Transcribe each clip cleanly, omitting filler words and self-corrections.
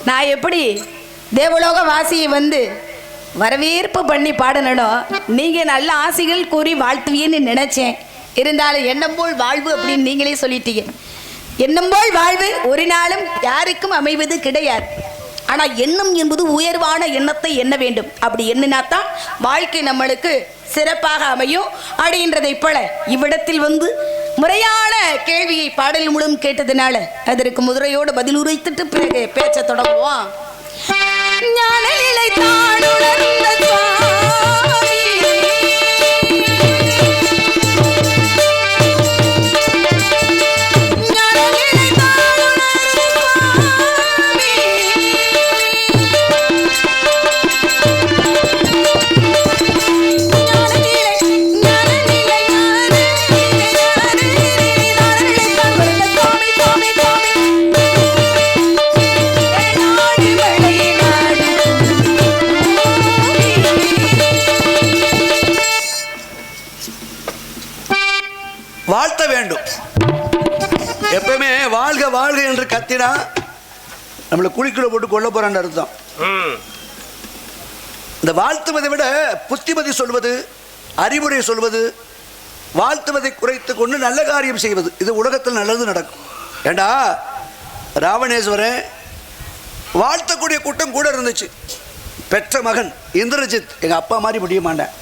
நான் எப்படி தேவலோக வாசியை வந்து வரவேற்பு பண்ணி பாடணும், நீங்க நல்ல ஆசைகள் கூறி வாழ்த்துவீன்னு நினைச்சேன். இருந்தாலும் எண்ணம் போல் வாழ்வு அப்படின்னு நீங்களே சொல்லிட்டீங்க. எண்ணம் போல் வாழ்வு ஒரு நாளும் யாருக்கும் அமைவது கிடையாது. ஆனால் எண்ணம் என்பது உயர்வான எண்ணத்தை எண்ண வேண்டும். அப்படி எண்ணினாத்தான் வாழ்க்கை நம்மளுக்கு சிறப்பாக அமையும் அப்படின்றதை போல இவ்விடத்தில் வந்து முறையான கேள்வியை பாடல் மூலம் கேட்டதுனால அதற்கு முதிரையோடு பதில் உரைத்துட்டு பிறகு பேச்ச தொடங்குவோம். ஞான நிலை தானுணர்ந்த சுவாமி, வாழ்த்த வேண்டும். எப்பவுமே வாழ்க வாழ்க என்று கத்தினா நம்மளை குழிக்குள்ள போட்டு கொல்ல போறான்னு அர்த்தம். இந்த வாழ்த்துவதை விட புத்திமதி சொல்வது, அறிவுரை சொல்வது, வாழ்த்துவதை குறைத்து கொண்டு நல்ல காரியம் செய்வது, இது உலகத்தில் நல்லது நடக்கும். ஏண்டா ராவணேஸ்வரன் வாழ்த்தக்கூடிய கூட்டம் கூட இருந்துச்சு. பெற்ற மகன் இந்திரஜித் எங்கள் அப்பா மாதிரி முடிய மாட்டேன்.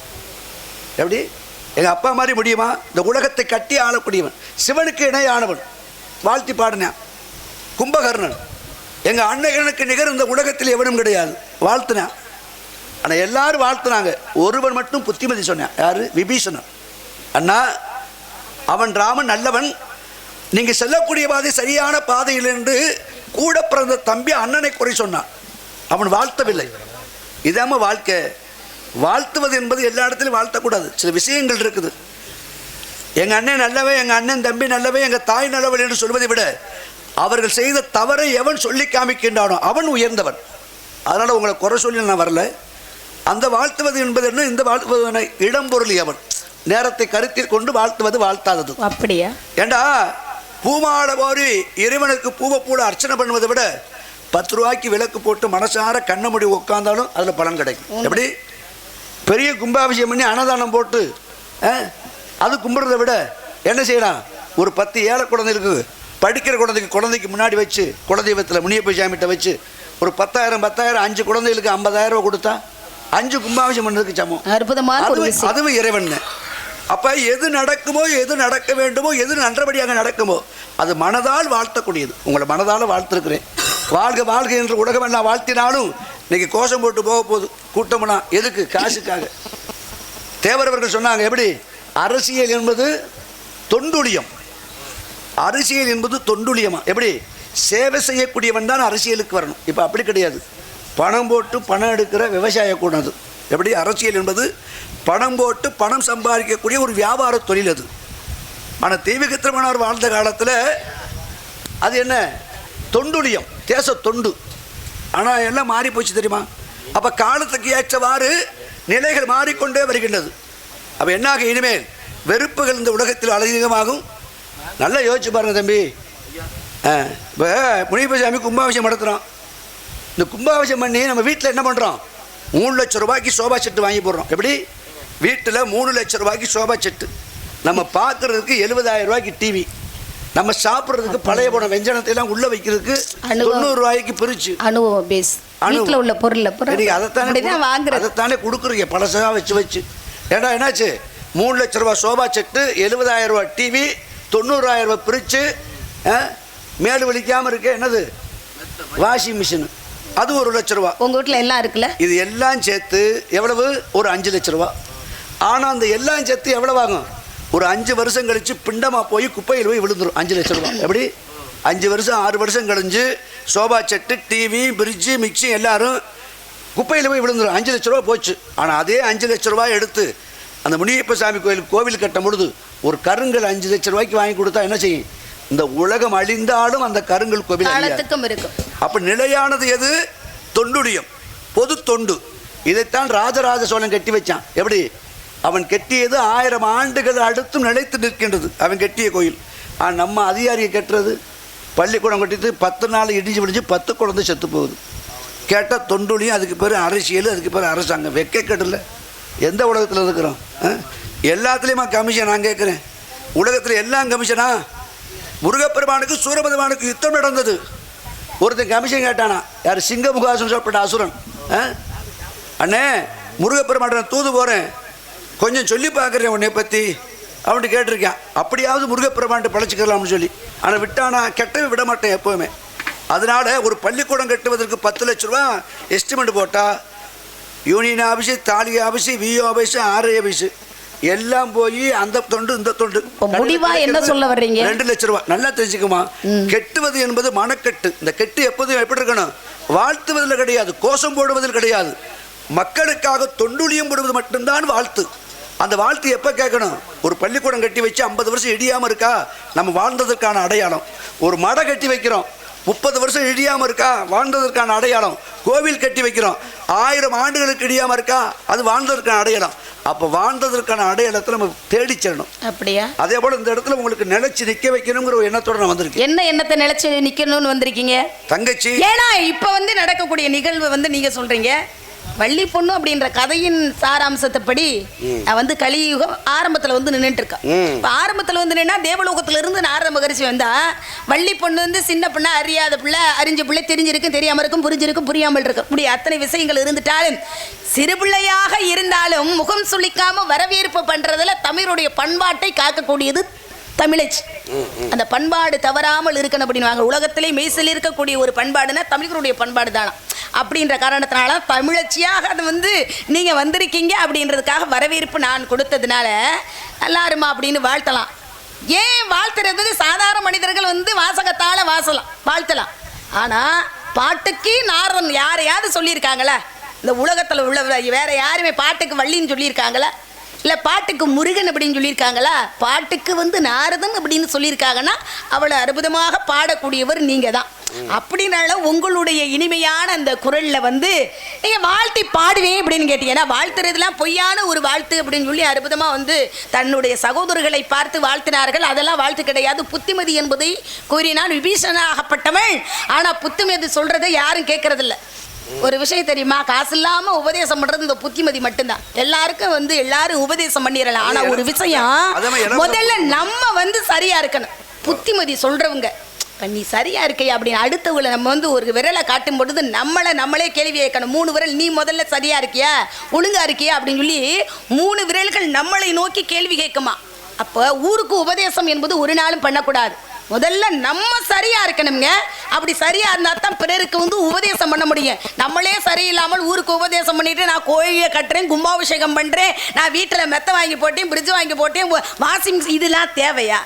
எப்படி எங்கள் அப்பா மாதிரி முடியுமா? இந்த உலகத்தை கட்டி ஆளக்கூடியவன், சிவனுக்கு இணையானவன், வாழ்த்தி பாடினான். கும்பகர்ணன் எங்கள் அன்னைகளுக்கு நிகர் இந்த உலகத்தில் எவனும் கிடையாது, வாழ்த்தினான். ஆனால் எல்லாரும் வாழ்த்துனாங்க, ஒருவன் மட்டும் புத்திமதி சொன்னான். யாரு? விபீஷணன். அண்ணா, அவன் ராமன் நல்லவன், நீங்கள் செல்லக்கூடிய பாதை சரியான பாதையில் என்று கூட பிறந்த தம்பி அண்ணனை குறை சொன்னான். அவன் வாழ்த்தவில்லை. இதாம வாழ்க்கை. வாழ்த்துவது என்பது எல்லா இடத்துலையும் வாழ்த்தக்கூடாது. சில விஷயங்கள் இருக்குது. எங்கள் அண்ணன் நல்லவன், எங்கள் அண்ணன் தம்பி நல்லவன், எங்கள் தாய் நல்லவன் என்று சொல்வதை விட அவர்கள் செய்த தவறை எவன் சொல்லி காமிக்கின்றானோ அவன் உயர்ந்தவன். அதனால் உங்களை குறை சொல்லி நான் வரல. அந்த வாழ்த்துவது என்பது என்ன? இந்த வாழ்த்துவதனை இடம்பொருள் எவன் நேரத்தை கருத்தில் கொண்டு வாழ்த்துவது வாழ்த்தாதது. அப்படியா? ஏண்டா பூமாட போரி இறைவனுக்கு பூவை போட அர்ச்சனை பண்ணுவதை விட 10 ரூபாய்க்கு விளக்கு போட்டு மனசார கண்ண முடி உட்காந்தாலும் அதில் பலன் கிடைக்கும். எப்படி பெரிய கும்பாபிஷேகம் பண்ணி அன்னதானம் போட்டு அது கும்பிட்றதை விட என்ன செய்யலாம்? ஒரு 10 ஏழை குழந்தைகளுக்கு, படிக்கிற குழந்தைக்கு முன்னாடி வச்சு, குலதெய்வத்தில் முனியப்ப சாமிகிட்ட வச்சு ஒரு 10,000 5 குழந்தைகளுக்கு 50,000 ரூபா கொடுத்தா 5 கும்பாபிஷேகம் பண்ணுறதுக்கு சமம். அதுவும் இறைவன். அப்போ எது நடக்குமோ, எது நடக்க வேண்டுமோ, எது நன்றபடியாக நடக்குமோ அது மனதால் வாழ்த்தக்கூடியது. உங்களை மனதால் வாழ்த்திருக்கிறேன். வாழ்க வாழ்க என்று உலகம் எல்லாம் வாழ்த்தினாலும் இன்னைக்கு கோஷம் போட்டு போக போகுது கூட்டம்னா. எதுக்கு? காசுக்காக. தேவரவர்கள் சொன்னாங்க, எப்படி அரசியல் என்பது தொண்டுலியம், அரசியல் என்பது தொண்டுலியமா? எப்படி சேவை செய்யக்கூடியவன் தான் அரசியலுக்கு வரணும். இப்போ அப்படி கிடையாது. பணம் போட்டு பணம் எடுக்கிற விவசாய கூடாது. எப்படி அரசியல் என்பது பணம் போட்டு பணம் சம்பாதிக்கக்கூடிய ஒரு வியாபார தொழில் அது. ஆனால் தெய்வீகத்திரமானவர் வாழ்ந்த காலத்தில் அது என்ன? தொண்டுலியம், தேச தொண்டு. ஆனால் எல்லாம் மாறி போச்சு தெரியுமா? அப்போ காலத்துக்கு ஏற்றவாறு நிலைகள் மாறிக்கொண்டே வருகின்றது. அப்போ என்னாக இனிமேல் வெறுப்புகள் இந்த உலகத்தில் அதிகமாகும். நல்லா யோசிச்சு பாருங்க தம்பி. இப்போ முனியப்ப சாமி கும்பாபிஷேகம் நடத்துகிறோம். இந்த கும்பாபிஷேகம் பண்ணி நம்ம வீட்டில் என்ன பண்ணுறோம்? 3 லட்சம் ரூபாய்க்கு சோபா செட்டு வாங்கி போடுறோம். எப்படி வீட்டில் 3 லட்சம் ரூபாய்க்கு சோபா செட்டு, நம்ம பார்க்குறதுக்கு 70,000 ரூபாய்க்கு டிவி, நம்ம சாப்பிட்றதுக்கு பழைய போன வெஞ்சனத்தை எல்லாம் உள்ள வைக்கிறதுக்கு 90 ரூபாய்க்கு பிரிச்சு அனுபவம் பேஸ் வீட்டில் உள்ள பொருள் அதைத்தானே கொடுக்குறீங்க பழசாக வச்சு. ஏன்னா என்னாச்சு? 3 லட்சம் ரூபாய் சோபா செட்டு, 70,000 ரூபாய் டிவி, 90,000 ரூபாய் பிரிச்சு, மேடு வலிக்காமல் இருக்க என்னது வாஷிங் மிஷின், அது 1 லட்சம் ரூபா. உங்கள் வீட்டில் எல்லாம் இருக்குல்ல? இது எல்லாம் சேர்த்து எவ்வளவு? ஒரு 5 லட்சம் ரூபா. ஆனால் அந்த எல்லாம் சேர்த்து எவ்வளவு ஆகும்? ஒரு 5 வருஷம் கழிச்சு பிண்டமாக போய் குப்பையில் போய் விழுந்துடும் 5 லட்சம் ரூபா. எப்படி 5 வருஷம் 6 வருஷம் கழிஞ்சு sofa set, TV, fridge, mixie எல்லாரும் குப்பையில் போய் விழுந்துடும். 5 லட்ச ரூபா போச்சு. ஆனால் அதே 5 லட்ச ரூபாய் எடுத்து அந்த முனியப்ப சாமி கோவில் கட்டும் பொழுது ஒரு கருங்கல் 5 லட்ச ரூபாய்க்கு வாங்கி கொடுத்தா என்ன செய்யும்? இந்த உலகம் அழிந்தாலும் அந்த கருங்கல் கோவில் இருக்கும். அப்போ நிலையானது எது? தொண்டுலியம், பொது தொண்டு. இதைத்தான் ராஜராஜ சோழன் கட்டி வச்சான். எப்படி அவன் கட்டியது 1000 ஆண்டுகள் அடுத்தும் நிலைத்து நிற்கின்றது அவன் கட்டிய கோயில். நம்ம அதிகாரியை கட்டுறது பள்ளிக்கூடம் கட்டிட்டு 10 நாள் இடிஞ்சு பிடிச்சி 10 குழந்தை செத்து போகுது. கேட்டால் தொண்டுலியும் அதுக்கு பேர் அரசியல், அதுக்கு பேர் அரசாங்கம். வெக்கக்கடல எந்த உலகத்தில் இருக்கிறோம்? எல்லாத்துலேயுமா கமிஷன்? நான் கேட்குறேன், உலகத்தில் எல்லாம் கமிஷனா? முருகப்பெருமானுக்கு சூரபெருமானுக்கு யுத்தம் நடந்தது. ஒருத்தன் கமிஷன் கேட்டானா, யார்? சிங்கமுகாசன் சொல்லப்பட்ட அசுரன். அண்ணே, முருகப்பெருமான் தூது போகிறேன், கொஞ்சம் சொல்லி பார்க்குறேன் உன்னை பற்றி அவன்ட்டு கேட்டிருக்கேன். அப்படியாவது முருகப்பெருமான்ட்டு பழச்சிக்கலாம்னு சொல்லி. ஆனால் விட்டானா? கெட்டவே விட மாட்டேன் எப்போவுமே. அதனால் ஒரு பள்ளிக்கூடம் கட்டுவதற்கு 10 லட்ச ரூபா எஸ்டிமேட் போட்டால் யூனியன் ஆஃபீஸு, தாலிகை office, VO office, RI office எல்லாம் போய் அந்த தொண்டு இந்த தொண்டு முடிவா என்ன சொல்ல வர்றீங்க? 2 லட்ச ரூபா. நல்லா தெரிஞ்சுக்குமா, கெட்டுவது என்பது மனக்கட்டு. இந்த கெட்டு எப்போதும் எப்படி இருக்கணும்? வாழ்த்துவதில் கிடையாது, கோஷம் போடுவதில் கிடையாது, மக்களுக்காக தொண்டுலியம் போடுவது மட்டும்தான் வாழ்த்து. அந்த வாழ்த்து எப்போ கேட்கணும்? ஒரு பள்ளிக்கூடம் கட்டி வச்சு 50 வருஷம் இடியாமல் இருக்கா, நம்ம வாழ்ந்ததற்கான அடையாளம். ஒரு மடை கட்டி வைக்கிறோம், 30 வருஷம் இடியாமல் இருக்கா, வாழ்ந்ததற்கான அடையாளம். கோவில் கட்டி வைக்கிறோம், 1000 ஆண்டுகளுக்கு இடியாமல் இருக்கா, அது வாழ்ந்ததற்கான அடையாளம். அப்போ வாழ்ந்ததற்கான அடையாளத்தை நம்ம தேடி செல்லணும். அப்படியா? அதே போல் இந்த இடத்துல உங்களுக்கு நிலைச்சு நிற்க வைக்கணுங்கிற ஒரு எண்ணத்தோட நான் வந்திருக்கேன். என்ன எண்ணத்தை நிலைச்சு நிற்கணும்னு வந்திருக்கீங்க தங்கச்சி? ஏன்னா இப்போ நடக்கக்கூடிய நிகழ்வு நீங்கள் சொல்கிறீங்க, வள்ளி பொண்ணு அப்படின்ற கதையின் சாராம்சத்தைப்படி நான் கலியுகம் ஆரம்பத்தில் நின்றுட்டு இருக்கேன். இப்போ ஆரம்பத்தில் நின்னா தேவலோகத்துல இருந்து நாரத மகரிஷி வந்தா, வள்ளி பொண்ணு சின்ன பிள்ளை, அறியாத பிள்ளை, அறிஞ்ச பிள்ளை, தெரிஞ்சிருக்கும் தெரியாமல் இருக்கும், புரிஞ்சிருக்கும் புரியாமல் இருக்கும், இப்படி அத்தனை விஷயங்கள் இருந்துட்டாலும் சிறு பிள்ளையாக இருந்தாலும் முகம் சுளிக்காம வரவேற்பு பண்றதுல தமிழுடைய பண்பாட்டை காக்கக்கூடியது தமிழச்சி. அந்த பண்பாடு தவறாமல் இருக்கணும் அப்படின்னு உலகத்திலே மெய்சில் இருக்கக்கூடிய ஒரு பண்பாடுனா தமிழர்களுடைய பண்பாடு தானா. அப்படின்ற காரணத்தினால தமிழச்சியாக அது நீங்கள் வந்திருக்கீங்க அப்படின்றதுக்காக வரவேற்பு நான் கொடுத்ததுனால நல்லாருமா அப்படின்னு வாழ்த்தலாம். ஏன் வாழ்த்துறது? சாதாரண மனிதர்கள் வாசகத்தால் வாழ்த்தலாம். ஆனால் பாட்டுக்கு நாரதன் யாரையாவது சொல்லியிருக்காங்களா? இந்த உலகத்தில் உள்ள வேற யாருமே பாட்டுக்கு வள்ளின்னு சொல்லியிருக்காங்களா? இல்லை பாட்டுக்கு முருகன் அப்படின்னு சொல்லியிருக்காங்களா? பாட்டுக்கு நாரதன் அப்படின்னு சொல்லியிருக்காங்கன்னா அவளை அற்புதமாக பாடக்கூடியவர் நீங்கள் தான். அப்படின்னால உங்களுடைய இனிமையான அந்த குரலில் நீங்கள் வாழ்த்தி பாடுவேன் அப்படின்னு கேட்டீங்கன்னா, வாழ்த்துறதுலாம் பொய்யான ஒரு வாழ்த்து அப்படின்னு சொல்லி அற்புதமாக தன்னுடைய சகோதரர்களை பார்த்து வாழ்த்தினார்கள். அதெல்லாம் வாழ்த்து கிடையாது, புத்திமதி என்பதை கூறினான் விபீஷணனாகப்பட்டவன். ஆனால் புத்திமதி சொல்கிறத யாரும் கேட்கறதில்ல. ஒரு விஷயம் தெரியுமா, காசு இல்லாம உபதேசம் பண்றது இந்த புத்திமதி மட்டும்தான். எல்லாருக்கும் எல்லாரும் உபதேசம் பண்ணிடலாம். ஆனா ஒரு விஷயம், முதல்ல நம்ம சரியா இருக்கணும். புத்திமதி சொல்றவங்க நீ சரியா இருக்கையா அப்படின்னு அடுத்தவங்களை நம்ம ஒரு விரலை காட்டும் பொழுது நம்மளே கேள்வி கேட்கணும். 3 விரல் நீ முதல்ல சரியா இருக்கியா, ஒழுங்கா இருக்கியா அப்படின்னு சொல்லி 3 விரல்கள் நம்மளை நோக்கி கேள்வி கேட்குமா. அப்போ ஊருக்கு உபதேசம் என்பது ஒரு நாளும் பண்ணக்கூடாது. முதல்ல நம்ம சரியா இருக்கணுங்க. அப்படி சரியா இருந்தா தான் பிறருக்கு உபதேசம் பண்ண முடியும். நம்மளே சரியில்லாமல் ஊருக்கு உபதேசம் பண்ணிட்டு நான் கோயிலை கட்டுறேன், கும்பாபிஷேகம் பண்றேன், நான் வீட்டில் மெத்த வாங்கி போட்டேன், பிரிட்ஜ் வாங்கி போட்டேன், வாஷிங், இதெல்லாம் தேவையா?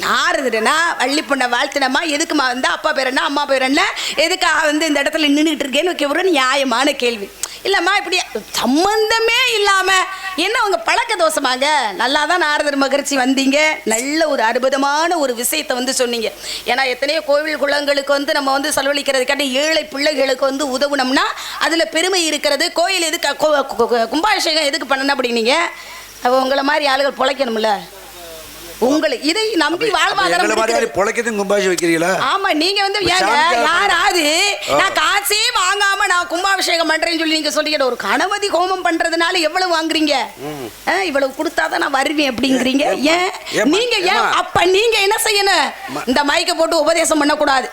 நாரதுனா வள்ளி பொண்ணை வாழ்த்தினம்மா, எதுக்குமா அப்பா பேர் என்ன, அம்மா பேர் என்ன, எதுக்காக இந்த இடத்துல நின்றுட்டு இருக்கேன்னு ஒரு நியாயமான கேள்வி. இல்லைம்மா இப்படி சம்பந்தமே இல்லாமல் என்ன உங்கள் பழக்க தோசமாங்க. நல்லா தான் நாரதர் மகிழ்ச்சி வந்தீங்க, நல்ல ஒரு அற்புதமான ஒரு விஷயத்தை சொன்னீங்க. ஏன்னா எத்தனையோ கோவில் குளங்களுக்கு நம்ம செலவழிக்கிறதுக்காண்டி ஏழை பிள்ளைகளுக்கு உதவுனோம்னா அதில் பெருமை இருக்கிறது. கோயில் எதுக்கு, கும்பாபிஷேகம் எதுக்கு பண்ணணும் அப்படின்னீங்க. அப்போ உங்களை மாதிரி ஆளுகள் பிழைக்கணும்ல, உங்களை இதை நம்பி வாழ்வாதாரம் பொழைக்கிறதும் கும்பாபிஷேகம் வைக்கிறீங்களா? ஆமா, நீங்க யாராவது நான் காசே வாங்காம நான் கும்பாபிஷேகம் பண்றேன்னு சொல்லி நீங்க சொல்றீங்க. ஒரு கணபதி ஹோமம் பண்றதுனால எவ்வளவு வாங்குறீங்க? இவ்வளவு கொடுத்தாதான் நான் வருவேன் அப்படிங்கிறீங்க. ஏன் நீங்க அப்ப நீங்க என்ன செய்யணும்? இந்த மைக்க போட்டு உபதேசம் பண்ணக்கூடாது.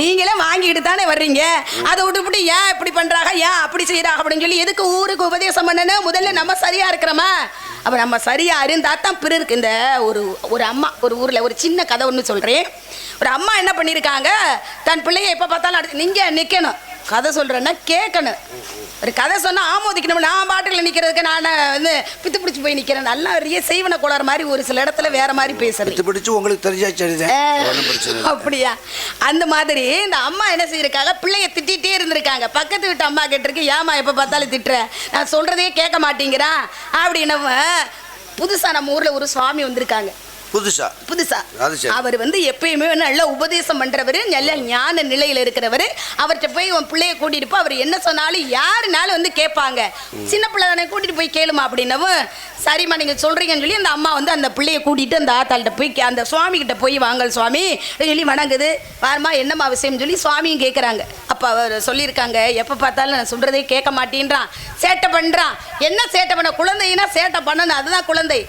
நீங்களே வாங்கிட்டு தானே வர்றீங்க. அதை விட்டுவிட்டு ஏன் இப்படி பண்றாங்க, ஏன் அப்படி செய்யறாங்க அப்படின்னு சொல்லி எதுக்கு ஊருக்கு உபதேசம் பண்ணணும்? முதல்ல நம்ம சரியா இருக்கிறோமா? அப்ப நம்ம சரியா இருந்தா தான் பிறருக்கு. இந்த ஒரு அம்மா ஒரு ஊரில் ஒரு சின்ன கதை ஒன்று சொல்கிறேன். ஒரு அம்மா என்ன பண்ணியிருக்காங்க, தன் பிள்ளைய எப்போ பார்த்தாலும் நீங்கள் நிற்கணும், கதை சொல்கிறேன்னா கேட்கணும். ஒரு கதை சொன்னால் ஆமோதிக்கணும். நான் பாட்டுல நிற்கிறதுக்கு நான் பித்து பிடிச்சி போய் நிற்கிறேன். நல்லா நிறைய செய்வன கோளாறு மாதிரி ஒரு சில இடத்துல வேற மாதிரி பேசுறது பிடிச்சி உங்களுக்கு தெரிஞ்சாச்சு. அப்படியா? அந்த மாதிரி இந்த அம்மா என்ன செய்யிருக்காங்க, பிள்ளைய திட்டிகிட்டே இருந்திருக்காங்க. பக்கத்து வீட்டு அம்மா கேட்டிருக்கு, ஏமா எப்போ பார்த்தாலும் திட்டுற, நான் சொல்கிறதே கேட்க மாட்டேங்கிறான் அப்படின்னு. புதுசாக நம்ம ஊரில் ஒரு சுவாமி வந்திருக்காங்க. புதுசா அது சரி. அவர் வந்து எப்பயுமே நல்ல உபதேசம் பண்றவர், நல்ல ஞான நிலையில இருக்கிறவர். அவர்கிட்ட போய் உன் பிள்ளைய கூட்டிட்டு போ, அவர் என்ன சொன்னாலும் யாருனாலும் வந்து கேட்பாங்க. சின்ன பிள்ளை தானே, கூட்டிட்டு போய் கேளுமா அப்படின்னவும், சரிம்மா நீங்க சொல்றீங்கன்னு சொல்லி அந்த அம்மா வந்து அந்த பிள்ளைய கூட்டிட்டு அந்த ஆத்தாள்கிட்ட போய் அந்த சுவாமி கிட்ட போய் வாங்கல் சுவாமி சொல்லி வணங்குது. வாரமா என்னம்மா விஷயம் சொல்லி சுவாமியும் கேட்குறாங்க. அப்போ அவர் சொல்லியிருக்காங்க, எப்போ பார்த்தாலும் நான் சொல்றதே கேட்க மாட்டேன்றான், சேட்டை பண்றான். என்ன சேட்டை பண்ண? குழந்தைன்னா சேட்டை பண்ணணும், அதுதான் குழந்தை.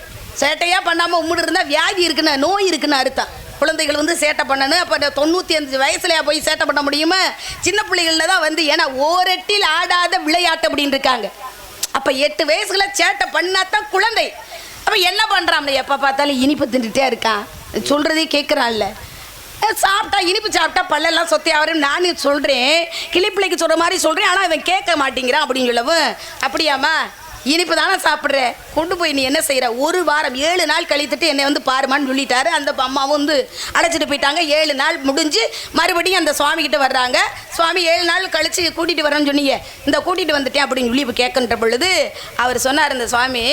சேட்டையா பண்ணாம உம்முடு இருந்தா வியாதி இருக்குன்னு, நோய் இருக்குன்னு அர்த்தம். குழந்தைகள் வந்து சேட்டை பண்ணணும். அப்போ 95 வயசுலையா போய் சேட்டை பண்ண முடியுமா? சின்ன பிள்ளைகள்ல தான் வந்து, ஏன்னா ஓரெட்டில் ஆடாத விளையாட்டு அப்படின்னு இருக்காங்க. அப்போ 8 வயசுல சேட்டை பண்ணாதான் குழந்தை. அப்போ என்ன பண்ணுறான்? எப்போ பார்த்தாலும் இனிப்பு தின்னுட்டே இருக்கான், சொல்கிறதே கேட்குறான்ல. சாப்பிட்டா இனிப்பு சாப்பிட்டா பல்லெல்லாம் சொத்தி ஆவரும் நானும் சொல்கிறேன், கிளிப்பிள்ளைக்கு சொல்கிற மாதிரி சொல்கிறேன், ஆனால் அவன் கேட்க மாட்டேங்கிறான் அப்படின்னு சொல்லவும், அப்படியாம்மா இனிப்பு தானே சாப்பிட்ற, கொண்டு போய் நீ என்ன செய்கிற, ஒரு வாரம் 7 நாள் கழித்துட்டு என்னை வந்து பாருமான்னு சொல்லிட்டாரு. அந்த அம்மாவும் வந்து அழைச்சிட்டு போயிட்டாங்க. 7 நாள் முடிஞ்சு மறுபடியும் அந்த சுவாமிகிட்ட வர்றாங்க. சுவாமி 7 நாள் கழித்து கூட்டிகிட்டு வரேன்னு சொன்னீங்க, இந்த கூட்டிகிட்டு வந்துட்டேன் அப்படின்னு சொல்லி இப்போ கேட்குன்ற பொழுது அவர் சொன்னார், இந்த சுவாமி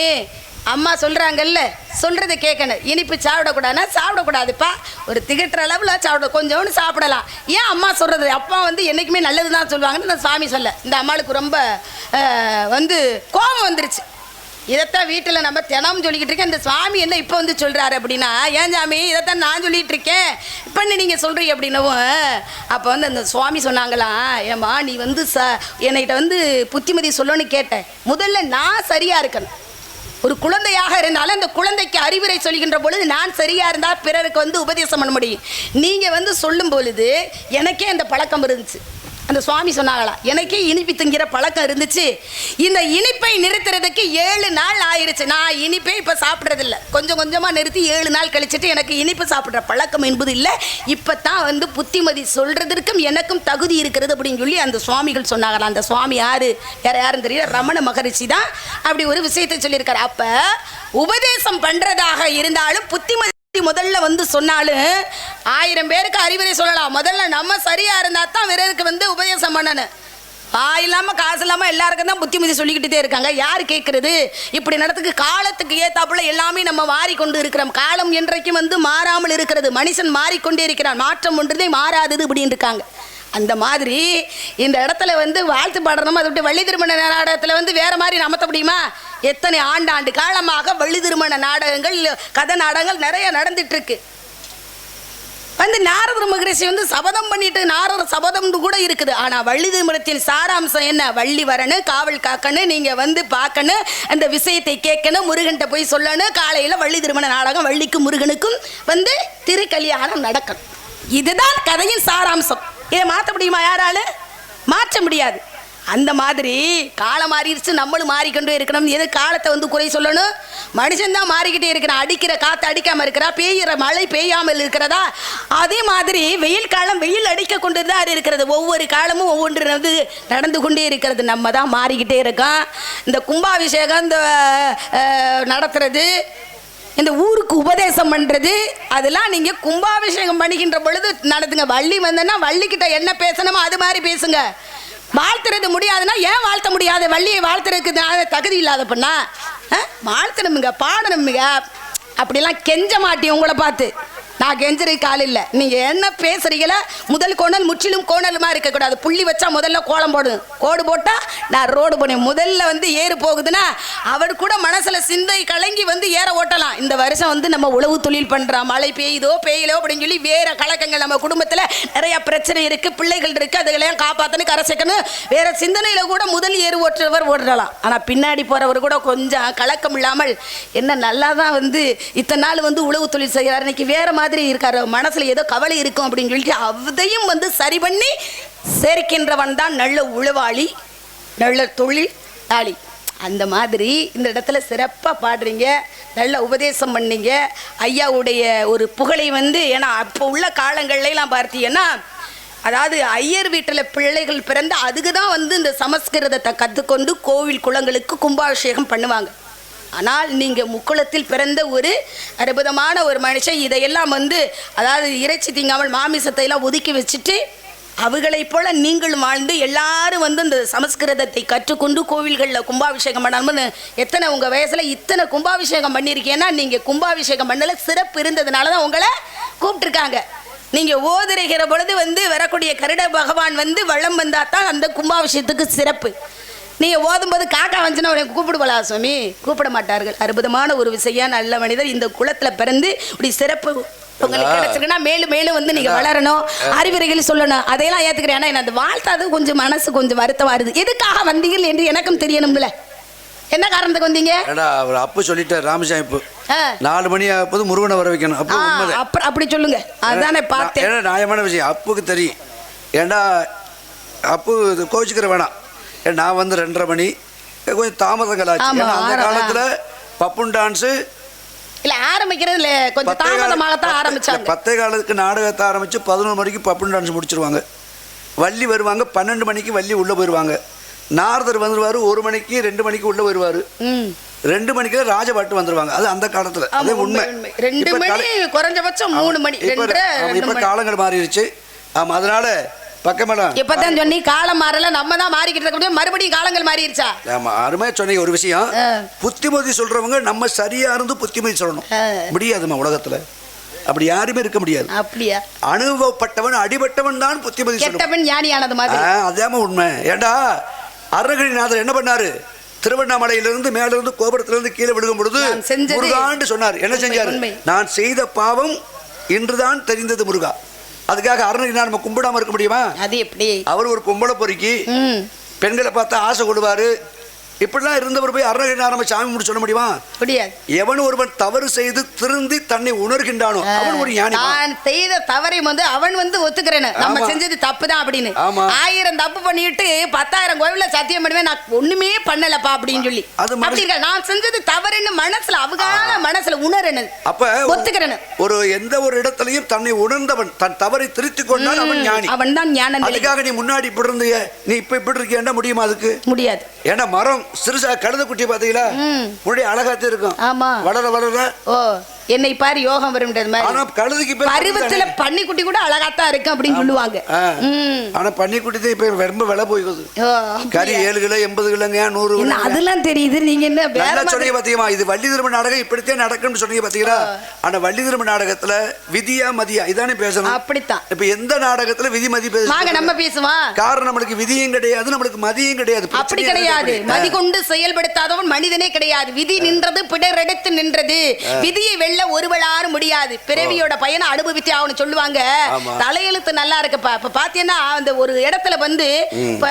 அம்மா சொல்கிறாங்கல்ல, சொல்கிறத கேட்கணும். இனிப்பு சாப்பிடக்கூடாதுன்னா சாப்பிடக்கூடாதுப்பா, ஒரு திகட்டுற அளவில் சாப்பிட, கொஞ்சோன்னு சாப்பிடலாம். ஏன் அம்மா சொல்கிறது? அப்பா வந்து என்றைக்குமே நல்லது தான் சொல்லுவாங்கன்னு இந்த சாமி சொல்ல இந்த அம்மாளுக்கு ரொம்ப வந்து கோபம் வந்துருச்சு. இதைத்தான் வீட்டில் நம்ம தினமும் சொல்லிக்கிட்டு இருக்கேன். இந்த சுவாமி என்ன இப்போ வந்து சொல்கிறாரு அப்படின்னா, ஏன் சாமி இதைத்தான் நான் சொல்லிகிட்டு இருக்கேன், இப்போ நீங்கள் சொல்கிறீங்க அப்படின்னவும், அப்போ வந்து அந்த சுவாமி சொன்னாங்களாம், ஏம்மா நீ வந்து என்கிட்ட வந்து புத்திமதி சொல்லணும்னு கேட்டேன். முதல்ல நான் சரியாக இருக்கணும். ஒரு குழந்தையாக இருந்தாலும் அந்த குழந்தைக்கு அறிவுரை சொல்கின்ற பொழுது நான் சரியா இருந்தால் பிறருக்கு வந்து உபதேசம் பண்ண முடியும். நீங்கள் வந்து சொல்லும் பொழுது எனக்கே அந்த பழக்கம் இருந்துச்சு. அந்த சுவாமி சொன்னாங்களா, எனக்கே இனிப்பு திங்கிற பழக்கம் இருந்துச்சு. இந்த இனிப்பை நிறுத்துறதுக்கு 7 நாள் ஆயிடுச்சு. நான் இனிப்பே இப்போ சாப்பிட்றதில்ல, கொஞ்சம் கொஞ்சமாக நிறுத்தி 7 நாள் கழிச்சுட்டு எனக்கு இனிப்பு சாப்பிட்ற பழக்கம் என்பது இல்லை. இப்போ தான் வந்து புத்திமதி சொல்கிறதுக்கும் எனக்கும் தகுதி இருக்கிறது அப்படின்னு சொல்லி அந்த சுவாமிகள் சொன்னாங்களா. அந்த சுவாமி யாரு, வேற யாரும் தெரியல, ரமண மகரிஷி தான் அப்படி ஒரு விஷயத்தை சொல்லியிருக்காரு. அப்போ உபதேசம் பண்ணுறதாக இருந்தாலும் புத்திமதி முதல்ல வந்து சொன்னாலும் 1000 பேருக்கு அறிவுரை சொல்லலாம். முதல்ல நம்ம சரியா இருந்தா தான் பிறருக்கு வந்து உபதேசம் பண்ணணும். இல்லாமல் காசு இல்லாமல் எல்லாருக்கும் தான் புத்திமதி சொல்லிக்கிட்டே இருக்காங்க. யார் கேட்கறது? இப்படி நடத்துக்கு காலத்துக்கு ஏத்தாப்புல எல்லாமே நம்ம மாறிக்கொண்டு இருக்கிறோம். காலம் என்றைக்கும் வந்து மாறாமல் இருக்கிறது. மனுஷன் மாறிக்கொண்டே இருக்கிறான், மாற்றம் ஒன்றதே மாறாதது அப்படின்னு இருக்காங்க. அந்த மாதிரி இந்த இடத்துல வந்து வாழ்த்து பாடணும். அதை விட்டு வள்ளி திருமண நாடகத்தில் வந்து வேற மாதிரி நமத்த முடியுமா? எத்தனை ஆண்டாண்டு காலமாக வள்ளி திருமண நாடகங்கள், கதை நாடகங்கள் நிறைய நடந்துட்டு இருக்கு. வந்து நாரதர் மகரிஷி வந்து சபதம் பண்ணிட்டு, நாரதர் சபதம் கூட இருக்குது. ஆனால் வள்ளி திருமணத்தின் சாராம்சம் என்ன? வள்ளி வரணும், காவல் காக்கணும், நீங்கள் வந்து பார்க்கணும், அந்த விஷயத்தை கேட்கணும், முருகன்கிட்ட போய் சொல்லணும். காலையில் வள்ளி திருமண நாடகம், வள்ளிக்கும் முருகனுக்கும் வந்து திருக்கல்யாணம் நடக்கணும். இதுதான் கதையின் சாராம்சம். இதை மாற்ற முடியுமா? யாரால மாற்ற முடியாது. அந்த மாதிரி காலம் மாறிடுச்சு, நம்மளும் மாறிக்கொண்டே இருக்கணும். எது காலத்தை வந்து குறை சொல்லணும்? மனுஷன்தான் மாறிக்கிட்டே இருக்கிறான். அடிக்கிற காற்று அடிக்காமல் இருக்கிறா, பெய்கிற மழை பெய்யாமல் இருக்கிறதா? அதே மாதிரி வெயில் காலம் வெயில் அடிக்க கொண்டு தான் இருக்கிறது. ஒவ்வொரு காலமும் ஒவ்வொன்று வந்து நடந்து கொண்டே இருக்கிறது. நம்ம தான் மாறிக்கிட்டே இருக்கோம். இந்த கும்பாபிஷேகம் இந்த நடத்துறது, இந்த ஊருக்கு உபதேசம் பண்ணுறது, அதெல்லாம் நீங்கள் கும்பாபிஷேகம் பண்ணிக்கின்ற பொழுது நடத்துங்க. வள்ளி வந்தேன்னா வள்ளிக்கிட்ட என்ன பேசணுமோ அது மாதிரி பேசுங்க. வாழ்த்துறது முடியாதுன்னா ஏன் வாழ்த்த முடியாது? வள்ளியை வாழ்த்துறதுக்கு தகுதி இல்லாத பண்ணா வாழ்த்தணுமுங்க, பாடணுமுங்க. அப்படிலாம் கெஞ்ச மாட்டேன். உங்களை பார்த்து நான் கெஞ்சறதுக்கு ஆள் இல்லை. நீங்கள் என்ன பேசுறீங்களா? முதல் கோணல் முற்றிலும் கோணலுமா இருக்கக்கூடாது. புள்ளி வச்சா முதல்ல கோலம் போடணும், கோடு போட்டால் நான் ரோடு போனேன். முதல்ல வந்து ஏறு போகுதுன்னா அவர் கூட மனசில் சிந்தை கலங்கி வந்து ஏற ஓட்டலாம். இந்த வருஷம் வந்து நம்ம உழவு தொழில் பண்ணுறோம், மழை பெய்யுதோ பெய்யலோ அப்படின்னு சொல்லி வேறு கலக்கங்கள், நம்ம குடும்பத்தில் நிறையா பிரச்சனை இருக்குது, பிள்ளைகள் இருக்குது, அதுகளையும் காப்பாற்றணும், கரை சேர்க்கணும், வேறு சிந்தனையில் கூட முதல் ஏறு ஓட்டுறவர் ஓடலாம். ஆனால் பின்னாடி போகிறவர் கூட கொஞ்சம் கலக்கம் இல்லாமல் என்ன நல்லா தான் வந்து இத்தனை நாள் வந்து உழவு தொழில் செய்கிறார், இன்னைக்கு வேறு மாதிரி இருக்காரு, மனசுல ஏதோ கவலை இருக்கும் அப்படின்னு சொல்லிட்டு அதையும் வந்து சரி பண்ணி சேர்க்கின்றவன் தான் நல்ல உழவாளி, நல்ல தொழிலாளி. அந்த மாதிரி இந்த இடத்துல சிறப்பாக பாடுறீங்க, நல்ல உபதேசம் பண்ணீங்க. ஐயாவுடைய ஒரு புகழை வந்து, ஏன்னா அப்போ உள்ள காலங்கள்லாம் பார்த்தீங்கன்னா, அதாவது ஐயர் வீட்டில் பிள்ளைகள் பிறந்து அதுக்கு தான் வந்து இந்த சமஸ்கிருதத்தை கற்றுக்கொண்டு கோவில் குளங்களுக்கு கும்பாபிஷேகம் பண்ணுவாங்க. ஆனால் நீங்கள் முக்குளத்தில் பிறந்த ஒரு அற்புதமான ஒரு மனுஷன். இதையெல்லாம் வந்து, அதாவது இறைச்சி திங்காமல் மாமிசத்தை எல்லாம் ஒதுக்கி வச்சுட்டு அவங்களைப் போல நீங்களும் வாழ்ந்து எல்லாரும் வந்து இந்த சமஸ்கிருதத்தை கற்றுக்கொண்டு கோவில்களில் கும்பாபிஷேகம் பண்ணணும்னு எத்தனை உங்கள் வயசில் இத்தனை கும்பாபிஷேகம் பண்ணியிருக்கேன்னா நீங்கள் கும்பாபிஷேகம் பண்ணல சிறப்பு இருந்ததுனால தான் உங்களை கூப்பிட்டுருக்காங்க. நீங்கள் ஓதுரைகிற பொழுது வந்து வரக்கூடிய கருட பகவான் வந்து வளம் வந்தால் தான் அந்த கும்பாபிஷேகத்துக்கு சிறப்பு. நீங்கள் ஓதும்போது காக்கா வந்துச்சுன்னா உனக்கு கூப்பிடுவலா சுவாமி? கூப்பிட மாட்டார்கள். அற்புதமான ஒரு விஷயம். நல்ல மனிதர் இந்த குலத்தில் பிறந்து இப்படி சிறப்பு உங்களுக்கு கிடைச்சிருக்குன்னா மேலும் மேலும் வந்து நீங்க வளரணும், அறிவுரைகள் சொல்லணும், அதையெல்லாம் ஏத்துக்கிறேன். ஆனா அந்த வாழ்த்தாது கொஞ்சம் மனசு கொஞ்சம் வருத்தமா இருக்குது. எதுக்காக வந்தீர்கள் என்று எனக்கும் தெரியணும்ல. என்ன காரணத்துக்கு வந்தீங்க? அவர் அப்பு சொல்லிட்டார் ராமசாமி. இப்போ 4 மணி ஆகும்போது முருகனை வர வைக்கணும். அப்படி சொல்லுங்க. அதுதானே பார்த்தேன். ஏன்னா நியாயமான விஷயம் அப்புக்கு தெரியும். ஏண்டா அப்பு கோச்சிக்கிற வேணாம். நான் வந்து 2:30 மணி கொஞ்சம் தாமதங்கள் ஆச்சு. அந்த காலத்துல பப்புன் டான்ஸு இல்ல ஆரம்பிக்கிறது கொஞ்சம் தாமதமாகத்தான் ஆரம்பிச்சாங்க. 10 காலத்துக்கு நாடகத்தை ஆரம்பிச்சு 11 மணிக்கு பப்புன் டான்ஸ் முடிச்சிருவாங்க. வள்ளி வருவாங்க, 12 மணிக்கு வள்ளி உள்ள போயிருவாங்க. நாரதர் வந்துருவாரு 1 மணிக்கு 2 மணிக்கு உள்ள போயிருவாரு. 2 மணிக்கு ராஜபாட்டு வந்துருவாங்க. அது அந்த காலத்துல அது உண்மை. 2 மணி குறைஞ்சபட்சம் 3 மணி. இப்ப காலங்கள் மாறிடுச்சு. ஆமா, அதனால பக்கமெல்லாம் இப்பதான் சொன்னி காலம் மாறல, நம்ம தான் மாறிக்கிட்டு இருக்க. மறுபடியும் காலங்கள் மாறிடுச்சா? ஆமா, அருமையா சொன்னீங்க. ஒரு விஷயம், புத்திமதி சொல்றவங்க நம்ம சரியா இருந்து புத்திமதி சொல்லணும். முடியாதுமா உலகத்துல, அப்படி யாருமே இருக்க முடியாது. அப்படியா? அனுபவப்பட்டவன் அடிபட்டவன் தான் புத்திமதி சொல்லணும். ஞானியானது மாதிரி. அதாம உண்மை. ஏண்டா அருணகிரிநாதர் என்ன பண்ணாரு? திருவண்ணாமலையிலிருந்து மேல இருந்து கோபுரத்திலிருந்து கீழே விழுகும் பொழுது முருகான்னு சொன்னார். என்ன செஞ்சாரு? நான் செய்த பாவம் இன்றுதான் தெரிந்தது முருகா. அதுக்காக அருணகிரிநாதர் நம்ம கும்பிடாம இருக்க முடியுமா? அது எப்படி? அவர் ஒரு பொம்பளை பொறுக்கி பெண்களை பார்த்தா ஆசை கொள்வாரு. இப்படிலாம் இருந்தவர் போய் அருணகிரிநாதர் நம்ம சாமி முடிச்சு சொல்ல முடியுமா? முடியாது. எவன் ஒருவன் தவறு செய்து திருந்தி தன்னை உணர்கின்றானோ அவன் ஒரு ஞானி. நான் செய்த தவறை வந்து அவன் வந்து ஒத்துக்கிறேன், நம்ம செஞ்சது தப்பு தான் அப்படின்னு. 1000 தப்பு பண்ணிட்டு 10,000 கோவில்ல சத்தியம் பண்ணுவேன் நான் ஒண்ணுமே பண்ணலப்பா அப்படின்னு சொல்லி. அப்படி இருக்க நான் செஞ்சது தவறுன்னு மனசுல அவகால மனசுல உணரணும். அப்ப ஒத்துக்கிறேன். ஒரு எந்த ஒரு இடத்துலயும் தன்னை உணர்ந்தவன் தன் தவறை திருத்திக் கொண்டான் அவன் ஞானி. அவன் தான் ஞானம். அதுக்காக நீ முன்னாடி இப்படி இருந்திய நீ இப்ப இப்படி இருக்கியா முடியுமா? அதுக்கு முடியாது. ஏன்னா மரம் சிறுசா கழுத குட்டி பாத்தீங்களா, முடி அழகாத்தே இருக்கும். ஆமா, வளர வளர என்னை பாரு யோகம் வரும். பருவத்துல பன்னிக்குட்டி கூட அழகாத்தான் இருக்கு அப்படின்னு சொல்லுவாங்க. ஆனா பன்னிக்குட்டி தான் இப்ப ரொம்ப விலை போகுது. கறி 7 கிலோ 80 கிலோங்க 100 கிலோ. அதெல்லாம் தெரியுது. நீங்க என்ன வேற சொன்னீங்க பாத்தீங்களா? இது வள்ளி திரும்ப நாடகம் இப்படித்தான் நடக்கும்னு சொன்னீங்க பாத்தீங்களா? ஆனா வள்ளி திரும்ப நாடகத்துல விதியா மதியா இதானே பேசணும். அப்படித்தான். இப்ப எந்த நாடகத்துல விதி மதி பேசுவாங்க, நம்ம பேசுவோம். காரணம் நம்மளுக்கு விதியும் கிடையாது, நம்மளுக்கு மதியும் கிடையாது. அப்படி கிடையாது. மதி கொண்டு செயல்படுத்தாதவன் மனிதனே கிடையாது. விதி நின்றது பிடரெடுத்து நின்றது. விதியை வெல்ல ஒருவளாறு முடியாது. பிறவியோட பயனை அனுபவித்து அவனு சொல்லுவாங்க. தலையெழுத்து நல்லா இருக்குப்பா. இப்ப பாத்தீங்கன்னா அந்த ஒரு இடத்துல வந்து இப்ப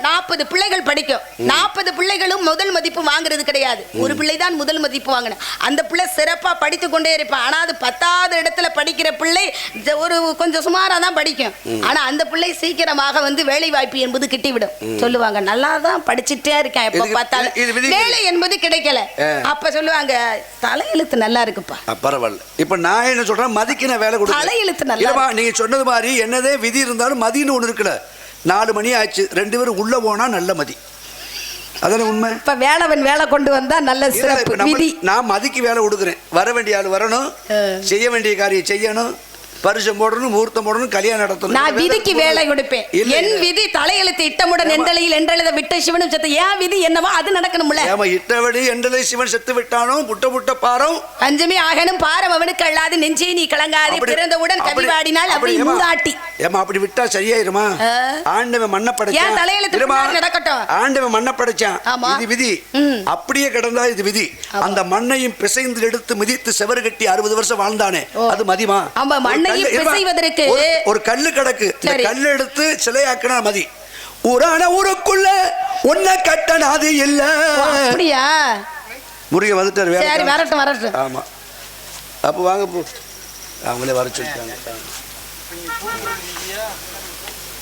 40 பிள்ளைகள் படிக்கும். 40 பிள்ளைகளும் முதல் மதிப்பு வாங்குறது கிடையாது. ஒரு பிள்ளை தான் முதல் மதிப்பு வாங்கின. அந்த பிள்ளை சிறப்பா படித்து கொண்டே இருப்பான். ஆனா அது 10வது இடத்துல படிக்கிற பிள்ளை ஒரு கொஞ்சம் சுமாரா தான் படிக்கும். ஆனா அந்த பிள்ளை சீக்கிரமாக வந்து வேலை வாய்ப்பு என்பது கிட்டிவிடும். சொல்லுவாங்க நல்லா தான் படிச்சுட்டே இருக்கேன், எப்ப பார்த்தாலும் வேலை என்பது கிடைக்கல. அப்ப சொல்லுவாங்க தலையெழுத்து நல்லா இருக்குப்பா. பரவாயில்ல. இப்ப நான் என்ன சொல்றேன், மதிக்கின வேலை கொடுத்து நீங்க சொன்னது மாதிரி என்னதே விதி இருந்தாலும் மதின்னு ஒண்ணு இருக்குல்ல. 4 மணி ஆச்சு, 2 பேரும் உள்ள போனா நல்ல மதி. அதான உண்மை. இப்ப வேலைவன் வேலை கொண்டு வந்தா நல்ல சிறப்பு விதி. நான் மதிக்கு வேலை கொடுக்குறேன். வர வேண்டிய ஆள் வரணும், செய்ய வேண்டிய காரியம் செய்யணும், பரிசம் போடணும், முகூர்த்தம் போடணும், கல்யாணம் நடத்தணும். நான் விதிக்கு வேலை கொடுப்பேன். என் விதி தலையெழுத்து இட்டமுடன் எந்தலையில் என்றெழுத விட்ட சிவனும் செத்து. ஏன் விதி என்னவோ அது நடக்கணும்ல. ஏமா இட்டவடி எண்டலை சிவன் செத்து விட்டானோ புட்ட புட்ட பாரம் பஞ்சமி ஆகணும் பாரம் அவனுக்கு அல்லாது நெஞ்சே நீ கலங்காதே பிறந்தவுடன் கவிவாடினால் அப்படி மூதாட்டி. ஏமா அப்படி விட்டா சரியாயிருமா? ஆண்டவன் மண்ணை படைச்சான். ஏன் தலையெழுத்து நடக்கட்டும். ஆண்டவன் மண்ணை படைச்சான். இது விதி. அப்படியே கிடந்தா இது விதி. அந்த மண்ணையும் பிசைந்து எடுத்து மிதித்து செவரு கட்டி 60 வருஷம் வாழ்ந்தானே அது மதிமா? ஒரு கல்லு கிடக்கு, கல்லு எடுத்து சிலையாக்கினா மதி. ஊரான ஊருக்குள்ள ஒன்ன கட்டணாது இல்ல. அப்படியா? முருக வந்துட்டாரு. சரி வரட்டும் வரட்டும். ஆமா அப்ப வாங்க போ. அவங்களே வர சொல்லிட்டாங்க.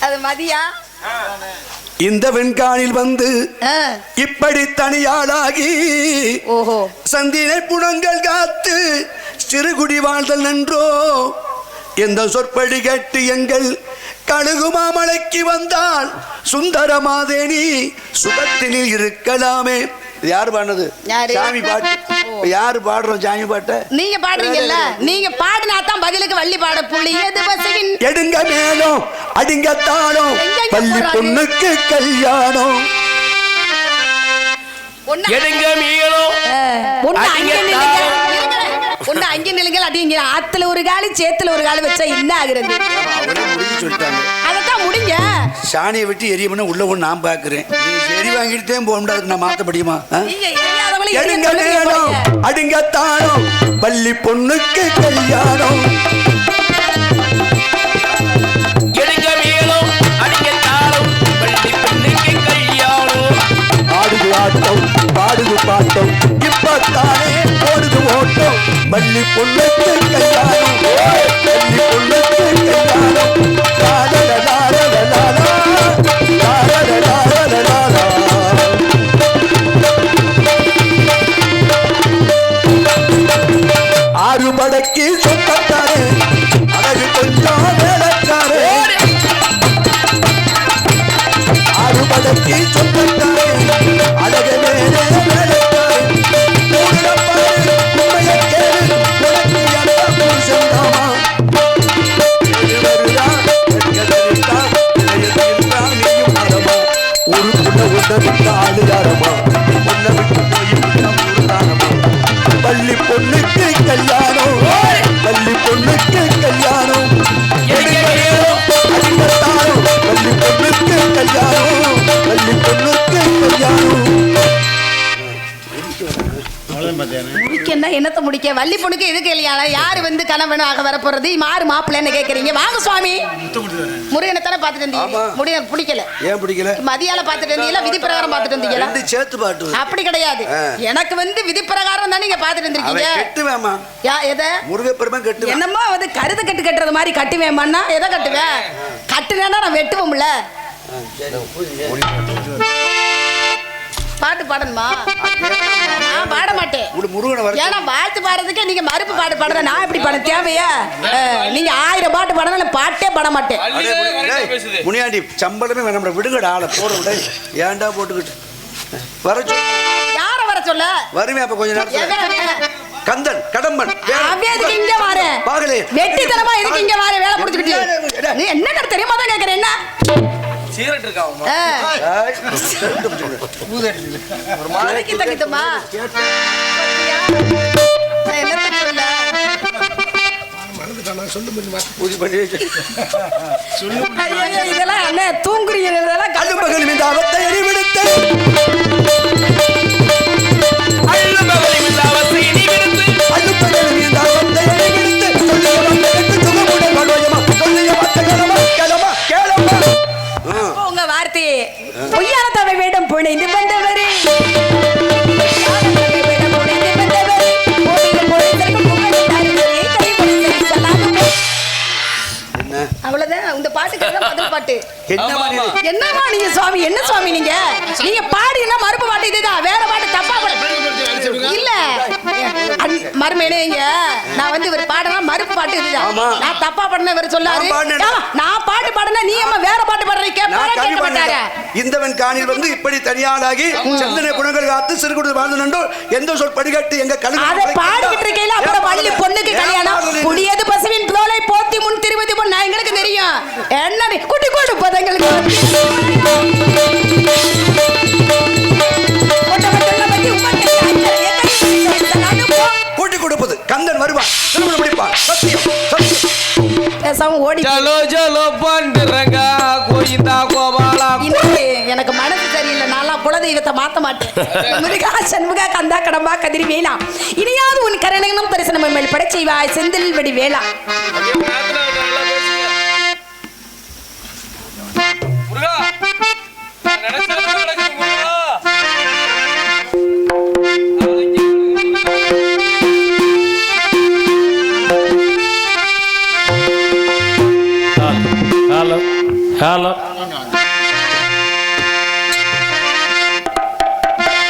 அது மதியா? இந்த வெண்கானில் வந்து இப்படி தனியாளாகி சந்தினை புணங்கள் காத்து சிறுகுடி வாழ்தல் நன்றோ. எந்த சொற்படி கேட்டு எங்கள் கழுகு மாமலைக்கு வந்தால் சுந்தரமாதேனி சுகத்தினில் இருக்கலாமே. யார் பாடுனது? சாமி பாட்டு. இப்ப யாரு பாடுறோம் சாமி பாட்ட? நீங்க பாடுறீங்கல்ல, நீங்க பாடினா தான் பதிலுக்கு வள்ளி பாட புள்ளியது பசுவின் எடுங்க மேலும் அடிங்கத்தாலும் பள்ளி பொண்ணுக்கு கல்யாணம். எடுங்க மீளும் ஒண்ணு அங்க நிலுங்கள் அடிங்க. ஆத்துல ஒரு காலி சேத்துல ஒரு காலி வச்சா என்ன ஆகுறது? சொல்லிட்டாங்க. அதத்தான் முடிங்க. சாணியை விட்டு எரியமன்னு உள்ள ஒண்ணு நான் பாக்குறேன். நீ எரி வாங்கிட்டே போக முடியாது, நான் மாத்த முடியுமா? எடுங்க மேலும் அடிங்கத்தாலும் பள்ளி பொண்ணுக்கு கல்யாணம். எடுங்க மீளும் அடிங்கத்தாலும் பள்ளி பொண்ணுக்கு கல்யாணம். ஆடுது ஆட்டம் பாடுது பாட்டம் இப்பத்தானே ஓடுது ஓட்டம் பள்ளி பொண்ணுக்கு கல்யாணம். பள்ளி பொண்ணுக்கு கல்யாணம். ஆறுபடைக்கு சொந்தக்காரே அழகு கொஞ்சம் வேலைக்காரே. ஆறுபடைக்கு சொந்தக்காரே அழகு மேலே வேலைக்காரே. உண்மையை கேளு உனக்கு எல்லாம் புருஷன்தாமா. ஊருக்குள்ள உதவிட்டு ஆளுதாரமா உன்னை விட்டு போய் பள்ளி பொண்ணுக்கு கல்யாணம். பள்ளி பொண்ணுக்கு கல்யாணம். அடிக்கத்தாலும் பள்ளி பொண்ணுக்கு கல்யாணம். பள்ளி பொண்ணுக்கு கல்யாணம். முடிக்கன்னா என்னத்த முடிக்க? வள்ளி பொண்ணுக்கு எதுக்கு கல்யாணம்? யாரு வந்து கணவனாக வரப்போறது? யாரு மாப்பிள்ளைன்னு கேக்குறீங்க? வாங்க சுவாமி. முருகனை தானே பாத்துட்டு இருந்தீங்க. முருகன் பிடிக்கல. ஏன் பிடிக்கல? மதியால பாத்துட்டு இருந்தீங்களா விதி பிரகாரம் பாத்துட்டு இருந்தீங்களா? ரெண்டு சேர்த்து பாட்டு. அப்படி கிடையாது. எனக்கு வந்து விதி பிரகாரம் தானே நீங்க பாத்துட்டு இருந்தீங்க. கட்டுவேமா? எதை? முருகப்பெருமான் கட்டுவேன். என்னமோ வந்து கருது கட்டுறது மாதிரி கட்டுவேமான்னா எதை கட்டுவேன்? கட்டுனேன்னா நான் வெட்டுவோம்ல. பாட்டு பாடணுமா? நான் பாட மாட்டேன். ஏன்னா வாழ்த்து பாடுறதுக்கே நீங்க மறுப்பு பாட்டு பாடுற நான் எப்படி பாட தேவையா? நீங்க 1000 பாட்டு பாடணும், நான் பாட்டே பாட மாட்டேன். முனியாண்டி சம்பளமே வேணாம், விடுங்கடா ஆளை போற விட. ஏன்டா போட்டுக்கிட்டு வர சொல்ல? யார வர சொல்ல? வருமே அப்ப கொஞ்ச நேரத்துல. கந்தன் கடம்பன் எதுக்கு இங்க வர? வெட்டித்தனமா எதுக்கு இங்க வர? வேலை முடிச்சுக்கிட்டு நீ என்ன தெரியுமா தான் கேக்குறேன். என்ன சீரட் இருக்காமா? ஒரு மாதிரி தக்கிட்டமா என்ன சொல்ல? இதெல்லாம் என்ன தூங்குறீங்க? இதெல்லாம் கல்லுமகள் மீது அவத்தை எரிவிடுத்து அள்ளுமகள் மீது அவத்தை எரிவிடுத்து அள்ளுமகள் மீது அவத்தை எரிவிடுத்து சொல்லிய வந்தகத்து சுகமுடன் வடுவயமா சொல்லிய வந்தகமா கேளமா கேளமா. உங்க வார்த்தை பொய்யான தவை வேடம் புனைந்து வந்தவரே. அவ்வளவுதான் இந்த பாட்டுக்கு பதில் பாட்டு. என்னமா நீங்க சுவாமி? என்ன சுவாமி நீங்க? நீங்க பாடினா மறுப்பு பாட்டு இதுதான், வேற பாட்டு தப்பா இல்ல. மறுமையிலே இங்க நான் வந்து இவர் பாடுனா மறுப்பு பாட்டு இதுதான், நான் தப்பா பாடுன இவர் சொல்லாரு. நான் பாட்டு பாடுனா நீ அம்மா வேற பாட்டு பாடுற கேட்க மாட்டாங்க. இந்தவன் காணில் வந்து இப்படி தனியாளாகி சந்தன குணங்கள் காத்து சிறுகுடு வாழ்ந்து நண்டோ எந்த சொல் படிக்கட்டு எங்க கழுகு அதை பாடிக்கிட்டு இருக்கையில அப்புறம் வள்ளி பொண்ணுக்கு கல்யாணம். குடியது பசுவின் தோலை போத்தி முன் திருவதி பொண்ணு எங்களுக்கு தெரியும். என்ன குட்டி கூடு பதங்களுக்கு கூட்டி கொடுப்பது கந்தன் வருவான், திருமணம் முடிப்பான். பேசாம ஓடி ஜலோ ஜலோ பண்டுறங்க கோயிந்தா கோபாலா. எனக்கு மனசு சரியில்லை, நான்லாம் குலதெய்வத்தை மாத்த மாட்டேன். முருகா சண்முகா கந்தா கடம்பா கதிரி வேளா இனியாவது உன் கரணங்களும் தரிசனம் மேல் படை செய்வாய் செந்தில் வெடி வேளா. ஹலோ ஹலோ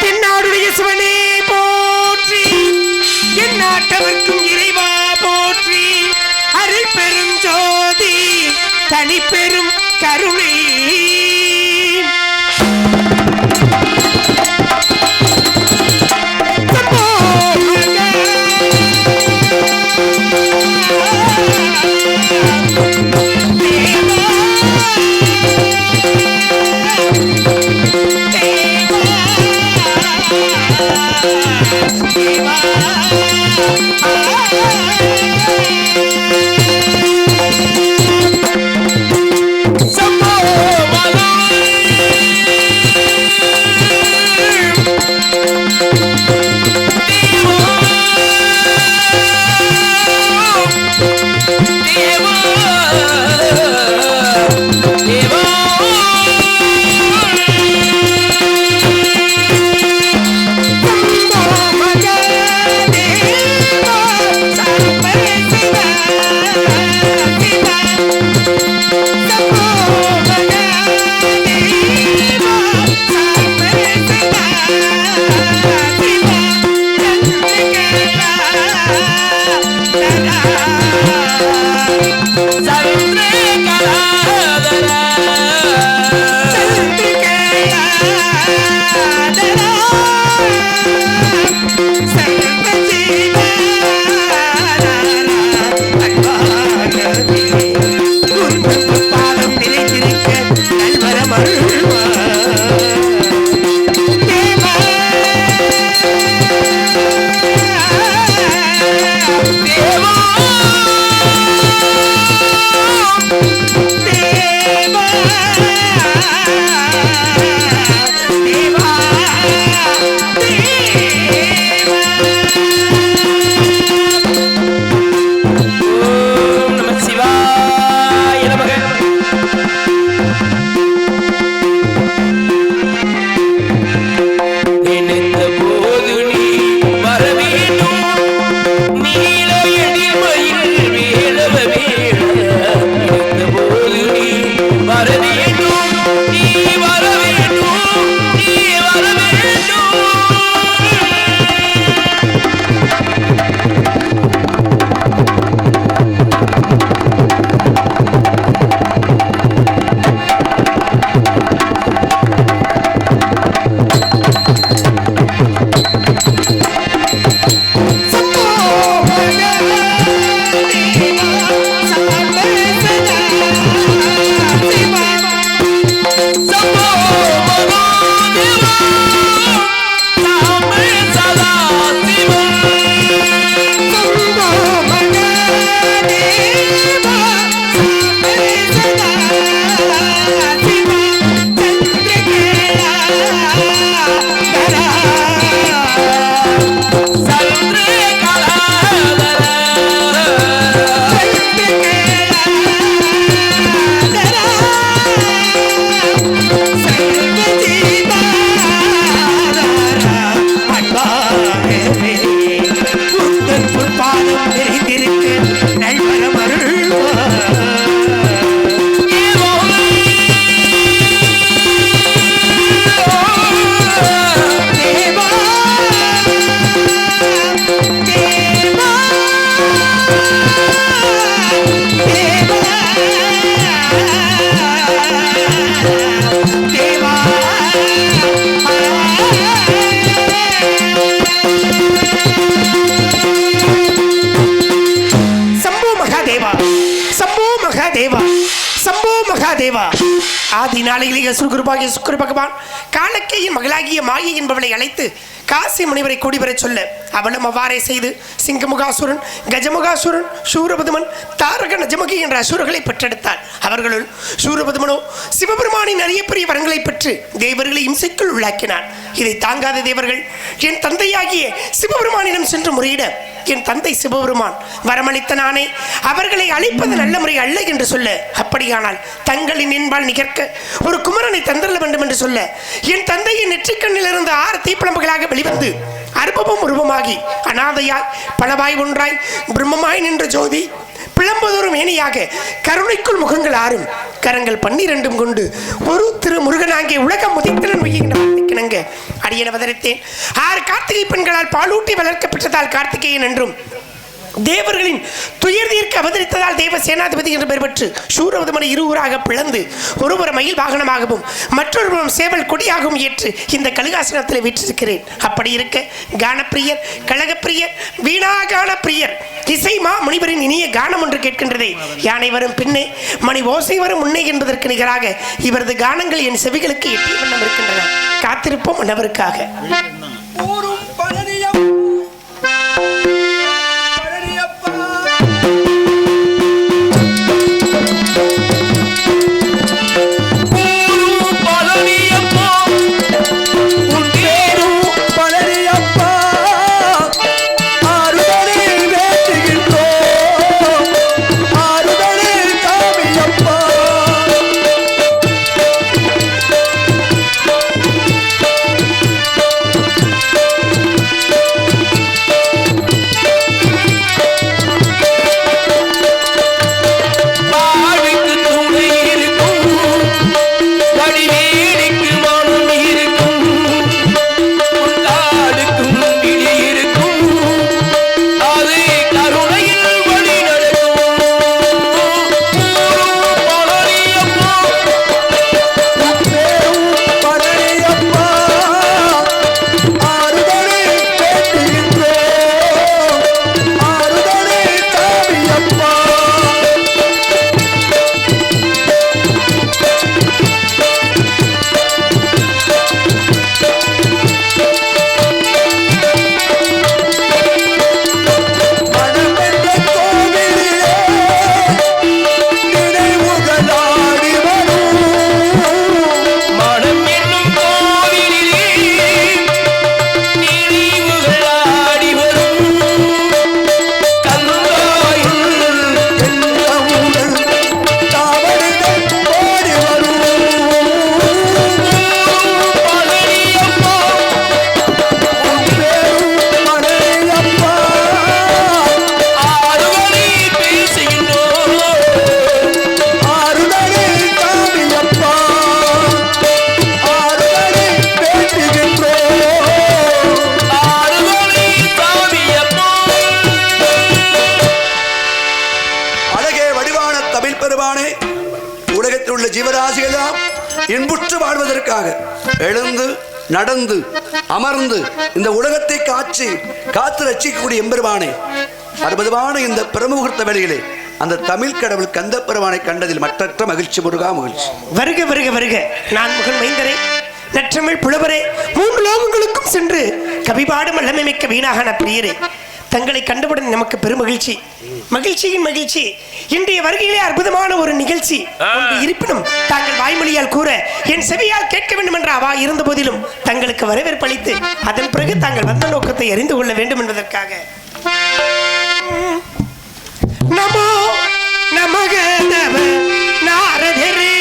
தென்னாடுடைய சிவனே போற்றி, என் நாட்டவர்க்கும் இறைவா போற்றி. அருள் பெரும் ஜோதி தனி பெரும் கருணை சம்போ தேவா ஆதி நாளையிலேயே சுகுருபாகிய சுக்கர பகவான் காலக்கையின் மகளாகிய மாயை என்பவளை அழைத்து காசி முனிவரை கூடிவரச் சொல்ல அவளும் அவ்வாறே செய்து சிங்கமுகாசுரன் கஜமுகாசுரன் சூரபதுமன் தாரக நஜமுகி என்ற அசுரர்களை பெற்றெடுத்தாள். அவர்களுள் சூரபதுமனோ சிவபெருமானின் அரிய பெரிய வரங்களை பெற்று தேவர்களை இம்சைக்குள் உள்ளாக்கினான். இதை தாங்காத தேவர்கள் என் தந்தையாகிய சிவபெருமானிடம் சென்று முறையிட என் தந்தை சிவபெருமான் வரமளித்த நானே அவர்களை அழிப்பது நல்ல முறை அல்ல என்று சொல்ல, அப்படியானால் தங்களின் என்பால் நிகர்க்க ஒரு குமரனை தந்தரல வேண்டும் என்று சொல்ல என் தந்தையின் நெற்றிக்கண்ணிலிருந்து 6 தீப்பழம்புகளாக வெளிவந்து அருபமும் உருவமாகி அனாதையாய் பலவாய் ஒன்றாய் பிரம்மமாய் நின்ற ஜோதி பிளம்பதொரு மேனியாக கருணைக்குள் முகங்கள் 6 கரங்கள் 12 கொண்டு ஒரு திரு முருகனாங்கே உலகம் முதித்தனன் வைக்கினங்க அடியன அவதரித்தேன். 6 கார்த்திகை பெண்களால் பாலூட்டி வளர்க்கப்பட்டதால் கார்த்திகேயன் என்றும் தேவர்களின் துயர் தீர்க்க அவதரித்ததால் தேவ சேனாதிபதி என்று பெயர் பெற்று சூரபதுமனை இருவராக பிளந்து ஒருவர் மயில் வாகனமாகவும் மற்றொருவரும் சேவல் கொடியாகவும் ஏற்று இந்த கலிகாசனத்தில் வீற்றிருக்கிறேன். அப்படி இருக்க கானப்பிரியர் கழகப்பிரியர் வீணாகான பிரியர் இசைமா முனிவரின் இனிய கானம் ஒன்று கேட்கின்றதே. யானை வரும் பின்னே மணி ஓசை வரும் முன்னே என்பதற்கு நிகராக இவரது கானங்கள் என் செவிகளுக்கு எட்டிய வண்ணம் இருக்கின்றன. காத்திருப்போம் மன்னவருக்காக. எழுந்து நடந்து அமர்ந்து இந்த உலகத்தை காத்து ரட்சிக்கக்கூடிய எம்பெருமானை அற்புதமான இந்த பிரமுகூர்த்த வேளையிலே அந்த தமிழ் கடவுள் கந்த பெருமானை கண்டதில் மற்றற்ற மகிழ்ச்சி. முருகா மகிழ்ச்சி. வருக வருக வருக. நான் முகன் மைந்தரே, நற்றமிழ் புலவரே, 3 லோகங்களுக்கும் சென்று கவிபாடும் வல்லமை மிக்க வீணாகன பிரியரே, தங்களை கண்டவுடன் நமக்கு பெருமகிழ்ச்சி. மகிழ்ச்சியின் மகிழ்ச்சி. இன்றைய வருகையிலே அற்புதமான ஒரு நிகழ்ச்சி இருப்பினும் தாங்கள் வாய்மொழியால் கூற என் செவியால் கேட்க வேண்டும் என்ற அவா இருந்த போதிலும் தங்களுக்கு வரவேற்பு அளித்து அதன் பிறகு தாங்கள் வந்த நோக்கத்தை அறிந்து கொள்ள வேண்டும் என்பதற்காக நமோ நமக நம நாரதரே.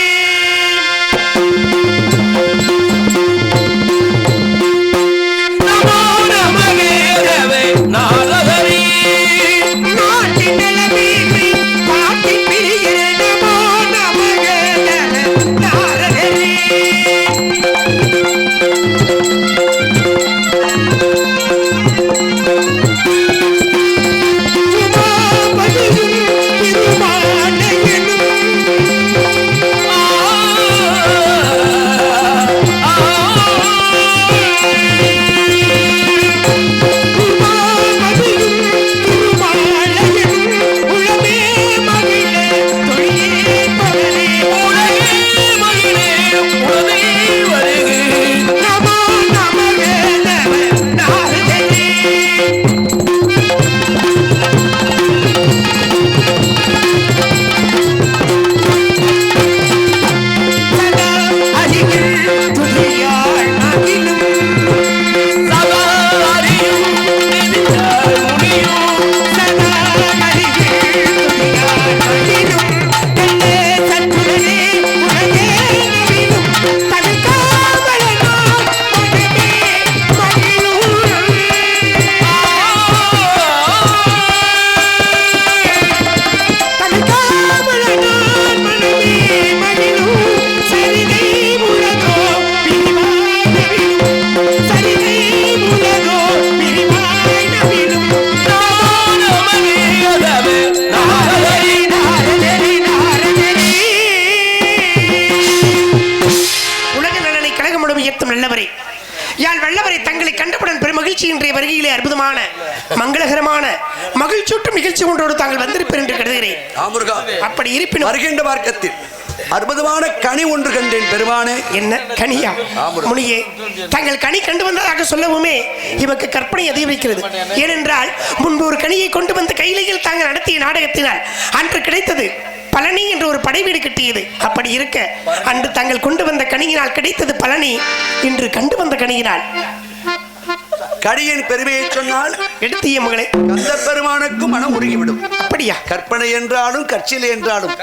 நமோ நமகே தேவே நாரதரே. நாட்டின் நிலவீசி பாட்டின் பிரிகிறே. நமோ நமக நம நாரதரே. அற்புதமான மங்களகரமான மகிழ்ச்சியூட்டும் நிகழ்ச்சி ஒன்றோடு தாங்கள் வந்திருப்பீர் என்று கருதுகிறேன். அப்படி இருப்பினும் வருகின்ற மார்க்கத்தில் அற்புதமான கனி ஒன்று கண்டேன் பெருமானே. என்ன கனியா? முனியே, தாங்கள் கனி கண்டு வந்ததாக சொல்லவுமே இவருக்கு கற்பனை அதிகரிக்கிறது. ஏனென்றால் முன்பு ஒரு கனியை கொண்டு வந்த கையிலையில் தாங்கள் நடத்திய நாடகத்தினால் அன்று கிடைத்தது பழனி என்ற ஒரு படை வீடு கட்டியது. அப்படி இருக்க அன்று தாங்கள் கொண்டு வந்த கனியினால் கிடைத்தது பழனி, இன்று கண்டு வந்த கனியினால் கடியின் பெருமையை சொன்னால் எடுத்திய மகளே கந்த பெருமானுக்கும் மனம் உருகிவிடும். அப்படியா? கற்பனை என்றாலும் கற்சிலை என்றாலும்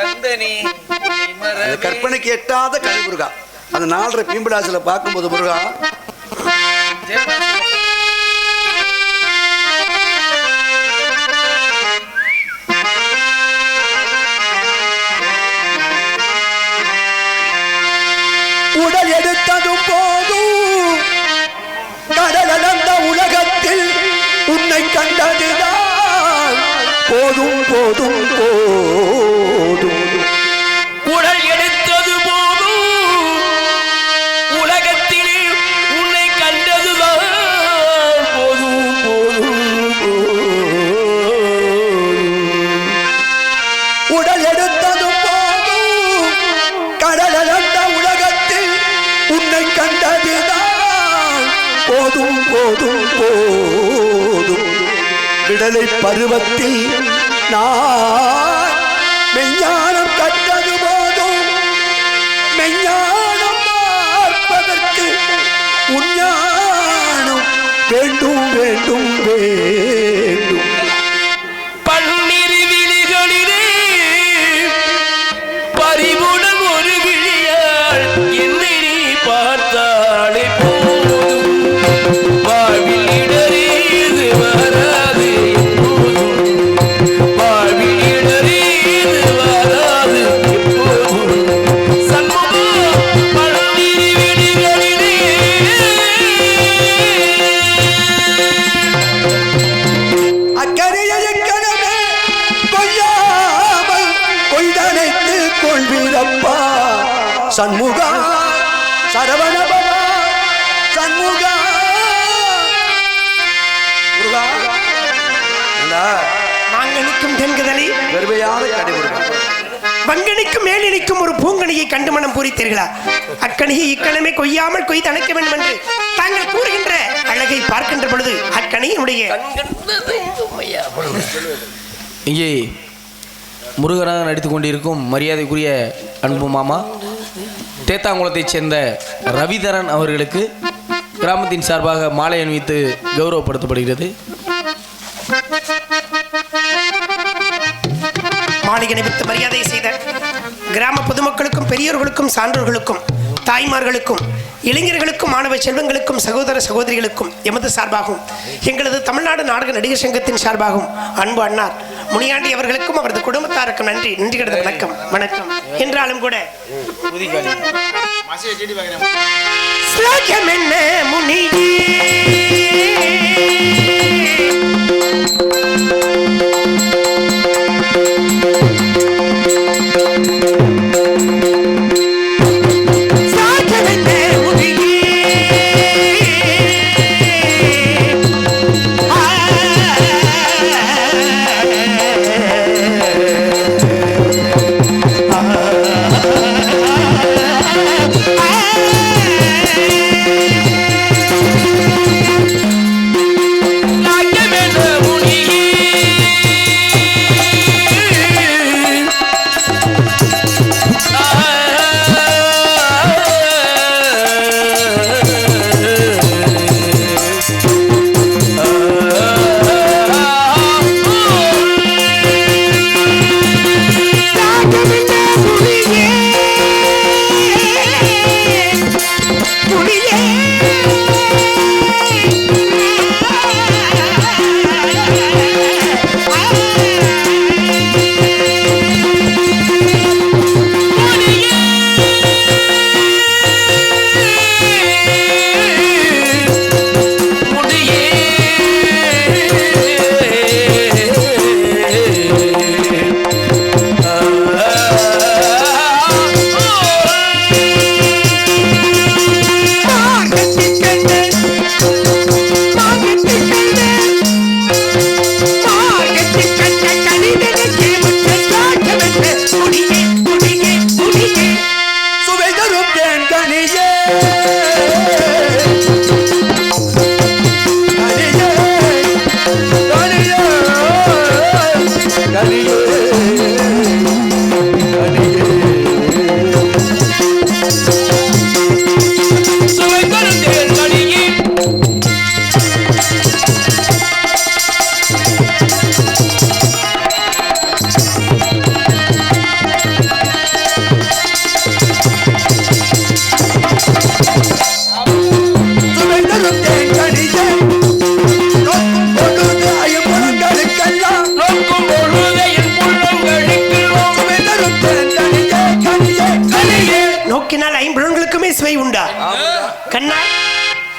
கற்பனைக்கு எட்டாத கனி முருகா. அந்த 4.5 பீம்பலாசில பார்க்கும்போது முருகா உடல் எடுத்ததும் போதும் கடலந்த உலகத்தில் உன்னை கண்டதுதான் போதும் போதும் போதும். உடல் எடுத்தது போதும் உலகத்திலே உன்னை கண்டதுதான் போதும் போதும் உடல் எடுத்ததும் போதும் கடலந்த உலகத்தில் உன்னை கண்டதுதான் போதும் போதும் போதும். விடலை பருவத்தில் நான் மெஞ்ஞானம் கண்டது போதும் மெஞ்ஞானம் பார்ப்பதற்கு உஞ்ஞானம் வேண்டும் வேண்டும் வேண்டும். பன்னிரு விழிகளிலே பறிவுடன் ஒரு விழியால் என்னை நீ பார்த்தாலே போதும் வாழ்வில் இடரீது வராது எப்போதும் வாழ்வில் இடரீது வராது எப்போதும் சண்முகம் பன்னிரு விழிகளிலே பூங்கனியை கண்டு மனம் பூரித்தீர்களா? அக்கனியை இக்கணமே கொய்யாமல் கொய்து அணைக்க வேண்டும் என்று தாங்கள் கூறுகின்ற அழகை பார்க்கின்ற பொழுது அக்கனியினுடைய இங்கே முருகனாக நடித்துக் கொண்டிருக்கும் மரியாதைக்குரிய அன்பு மாமா தேத்தாங்குளத்தைச் சேர்ந்த ரவிதரன் அவர்களுக்கு கிராமத்தின் சார்பாக மாலை அணிவித்து கௌரவப்படுத்தப்படுகிறது. மாளிகை அணிவித்து மரியாதை செய்த கிராம பொதுமக்களுக்கும் பெரியோர்களுக்கும் சான்றோர்களுக்கும் தாய்மார்களுக்கும் இளைஞர்களுக்கும் மாணவ செல்வங்களுக்கும் சகோதர சகோதரிகளுக்கும் எமது சார்பாகவும் எங்களது தமிழ்நாடு நாடக நடிகர் சங்கத்தின் சார்பாகவும் அன்பு அண்ணார் முனியாண்டி அவர்களுக்கும் அவரது குடும்பத்தாருக்கும் நன்றி கிடந்த வணக்கம் வணக்கம். என்றாலும் கூட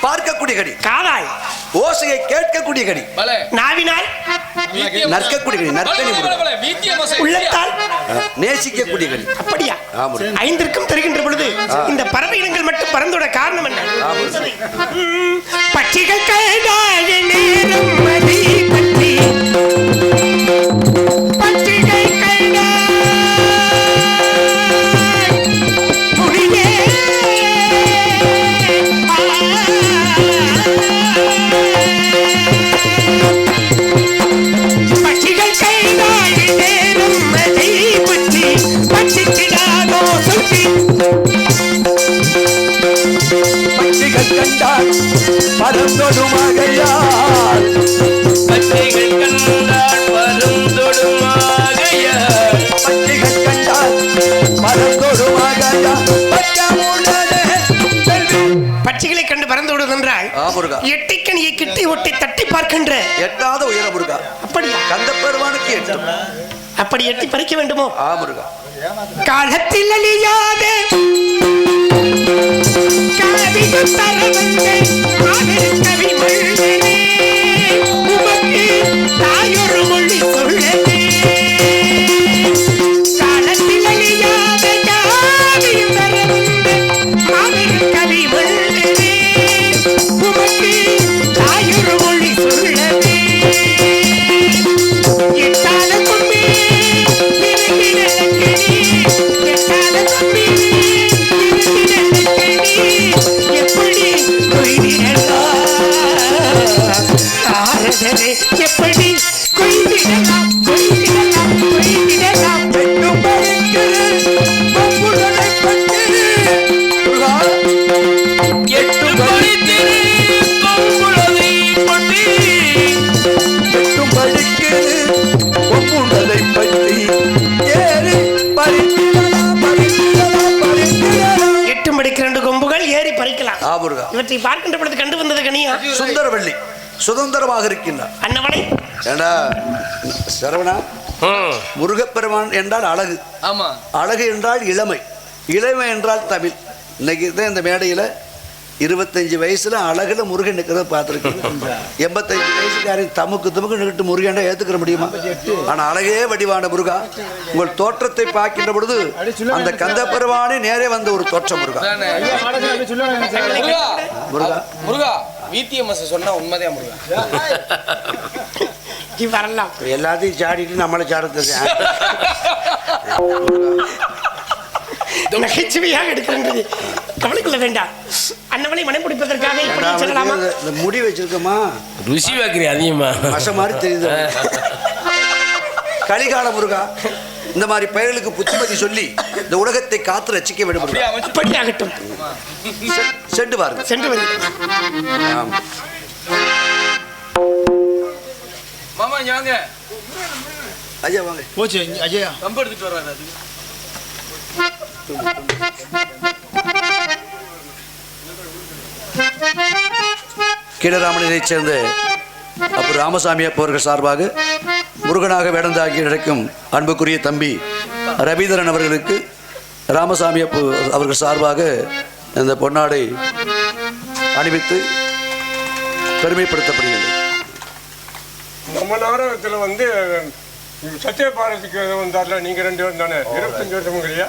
பார்க்கக்கூடிய கடி, காதாய் ஓசையை கேட்கக்கூடிய கடி, நாவினால் நற்கக்கூடிய கடி, நற்கனி உள்ளத்தால் நேசிக்கக்கூடிய கடி. அப்படியா? ஐந்திற்கும் தெரிகின்ற பொழுது இந்த பறவை இனங்கள் மட்டும் பறந்தோட காரணம் என்ன? பட்சிகள் கைதாய நேரம் மதி பற்றி பட்சிகள் கைதாய் முடியே பட்சிகள் கைதாய நேரம் மதி பற்றி பட்சிக்கிடாதோ சுற்றி பட்சிகள் கண்டால் பரந்தொடுமாகையால் பச்சைகள் கண்டால் பருந்தொடுமாகையால் பட்சிகள் கண்டால் பரந்தொடுமாகையால் பட்சிகளை கண்டு பறந்து விடுவதென்றால் எட்டிக்கனியை கிட்டி ஒட்டி தட்டி பார்க்கின்ற எட்டாத உயர முருகா. அப்படியா? கந்த பெருமானுக்கு எட்டும். அப்படி எட்டி பறிக்க வேண்டுமோ? முருகா. காலத்தில் அழியாத கவிகள் தரவந்தே மாபெரும் கவி மொழிகளே உமக்கு தாயொரு மொழி சொல்லவே காலத்தில் அழியாத கவிகள் தரவந்தே மாபெரும் கவி மொழிகளே உமக்கு தாயொரு மொழி சொல்லவே எட்டாத கொம்பே எட்டாத கொம்பே காதலை எப்படி கொய்திடலாம் கொய்திடலாம் கொய்திடலாம் வெட்டும் பழிக்குது பொம்புடனை பட்டு. முருகா, எட்டு படித்திரு கொம்புளதை பட்டி வெட்டும் பழிக்குது பொம்புடனை பட்டு. ஏறி பறித்திடலாம் பறித்திடலாம் பறித்திடலாம். 8 மணிக்கு 2 கொம்புகள் ஏறி பறிக்கலாம். ஆ முருகா. இவற்றை பார்க்கின்ற பொழுது கண்டு வந்தது கனியா சுந்தரவள்ளி சுதந்திரமாக இருக்கின்றார். அன்னவனை ஏண்டா சரவணா, முருகப்பெருமான் என்றால் அழகு, ஆமா அழகு என்றால் இளமை, இளமை என்றால் தமிழ். இன்னைக்கு தான் இந்த மேடையில் 25 வயசுல அழகுல முருகன் நிற்கிறத பார்த்துருக்கேன். 85 வயசுக்கு யாரையும் தமுக்கு நின்றுட்டு முருகன் ஏற்றுக்கிற முடியுமா? ஆனால் அழகே வடிவான முருகா, உங்கள் தோற்றத்தை பார்க்கின்ற பொழுது அந்த கந்தப்பெருமானே நேரே வந்த ஒரு தோற்றம் முருகா. முருகா முருகா, முருகா விடிஎம்எஸ் சொன்னா உண்மைதான் முருகா. வரலாம் எல்லாத்தையும் சாடிட்டு நம்மளை சாடுறது நகைச்சுவையாக எடுக்கிறது கவலைக்குள்ள வேண்டாம். அன்னவனை மனம் பிடிப்பதற்காக இப்படி செல்லலாமா? இந்த முடி வச்சிருக்கோமா ருசி வைக்கிறேன் அதிகமா மச மாதிரி தெரியுது. கலிகால முருகா, இந்த மாதிரி பெயர்களுக்கு புத்திமதி சொல்லி இந்த உலகத்தை காத்து ரசிக்க வேண்டும். அப்படி ஆகட்டும். சென்று பாருங்க. சென்று வந்து ஆமா. மாமா இங்க வாங்க. ஐயா வாங்க. போச்சு ஐயா. கம்பு எடுத்துட்டு வர்றாரு அது. கீழராமனைச் சேர்ந்த அப்போ ராமசாமி அப்பவர்கள் சார்பாக முருகனாக வேடந்தாக்கி நடக்கும் அன்புக்குரிய தம்பி ரவிதரன் அவர்களுக்கு ராமசாமி அப்போ அவர்கள் சார்பாக இந்த பொன்னாடை அணிவித்து பெருமைப்படுத்தப்படுகிறது. நம்ம நாடகத்தில் வந்து சத்திய பாரதிக்கு வந்தார்ல, நீங்க 2 பேரும் தானே? 25 வருஷம் இல்லையா?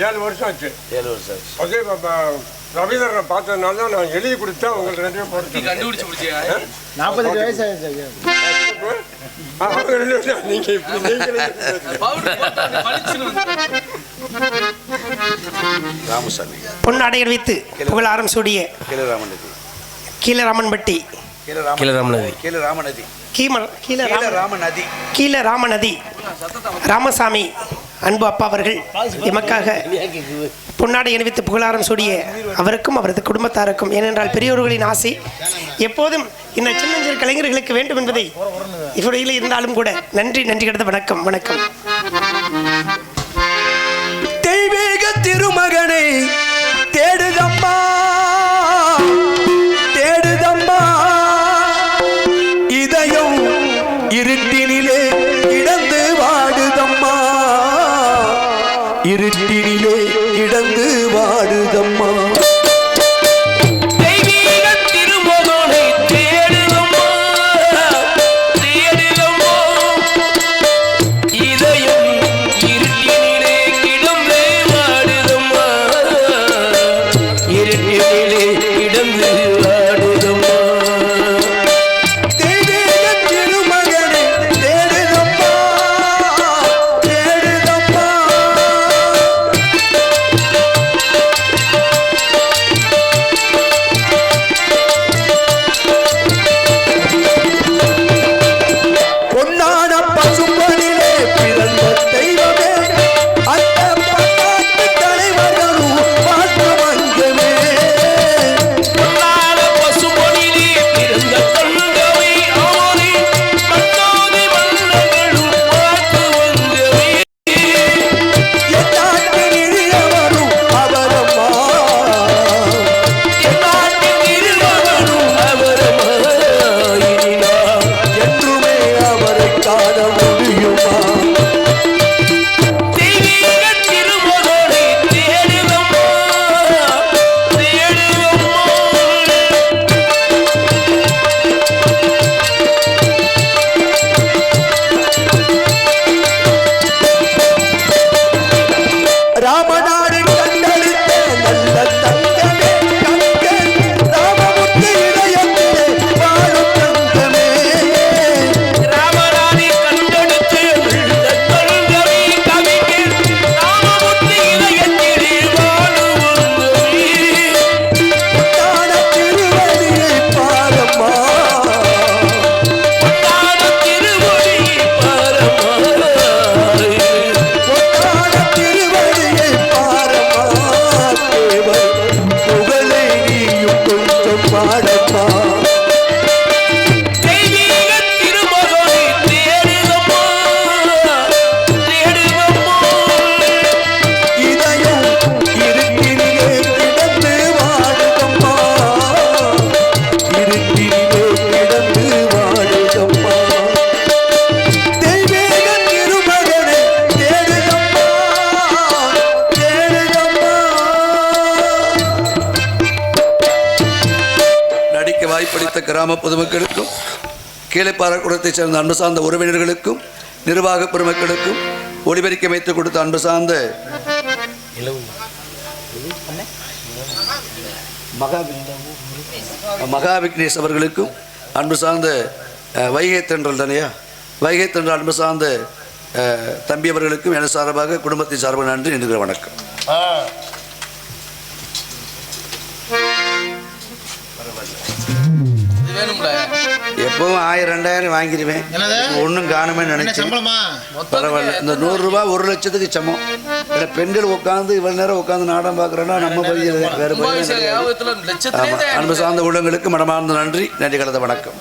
7 வருஷம் ஆச்சு. 7 வருஷம். அதே ரவீந்திரனை பார்த்ததுனால தான் நான் எழுதி கொடுத்தா உங்களுக்கு 2 பேரும் போட்டு கண்டுபிடிச்சு முடிச்சியா? 48 வயசு ஆயிடுச்சு ஐயா. அவங்க 2 பேரும் நீங்க இப்படி நீங்களே ராமசாமி பொன்னாடை அணிவித்து புகழாரம் சூடிய கீழராமநதி கீழராமன்பட்டி கீழராமநதி கீழராமநதி கீழராமநதி ராமசாமி அன்பு அப்பா அவர்கள் எமக்காக பொன்னாடை அணிவித்து புகழாரம் சூடிய அவருக்கும் அவரது குடும்பத்தாருக்கும், ஏனென்றால் பெரியோர்களின் ஆசை எப்போதும் இந்த சின்னஞ்சிறு கலைஞர்களுக்கு வேண்டும் என்பதை இவரையில் இருந்தாலும் கூட நன்றி கிடந்த வணக்கம் வணக்கம். தெய்வீக திருமகனை தேடுதம்மா தேடுதம்மா, இதயம் இருட்டினிலே கிடந்து வாடுதம்மா, இருட்டினிலே கிடந்து வாடுதம்மா. தெய்வீக திருமகனை தேடுதம்மா தேடுதம்மா, இதயம் வாய்ப்பளித்த கிராம பொதுமக்களுக்கும் கீழைப்பாறைக்குளத்தைச் சேர்ந்த அன்பு சார்ந்த உறவினர்களுக்கும் நிர்வாக பெருமக்களுக்கும் ஒளிபெருக்கி அமைத்து கொடுத்த அன்பு சார்ந்த மகா விக்னேஷ் அவர்களுக்கும் அன்பு சார்ந்த வைகை தென்றல் தானையா வைகை தென்றல் அன்பு சார்ந்த தம்பி அவர்களுக்கும் என சார்பாக குடும்பத்தின் சார்பாக நன்றி என்கிற வணக்கம். இது வேணும்ல எப்பவும் 1000-2000 வாங்கிடுவேன். என்னது? ஒன்றும் காணுமே என்ன நினைச்சேன். சம்பளமா? பரவாயில்ல. இந்த 100 ரூபாய் 1 லட்சத்துக்கு சமம். இல்லை பெண்கள் உட்காந்து இவ்வளவு நேரம் உட்காந்து நாடகம் பார்க்குறோன்னா நம்ம பையன் வேறு பையன். ஞாபகத்துல லட்சத்திலே அன்பு சார்ந்த உள்ளங்களுக்கு மனமார்ந்த நன்றி கலந்த வணக்கம்.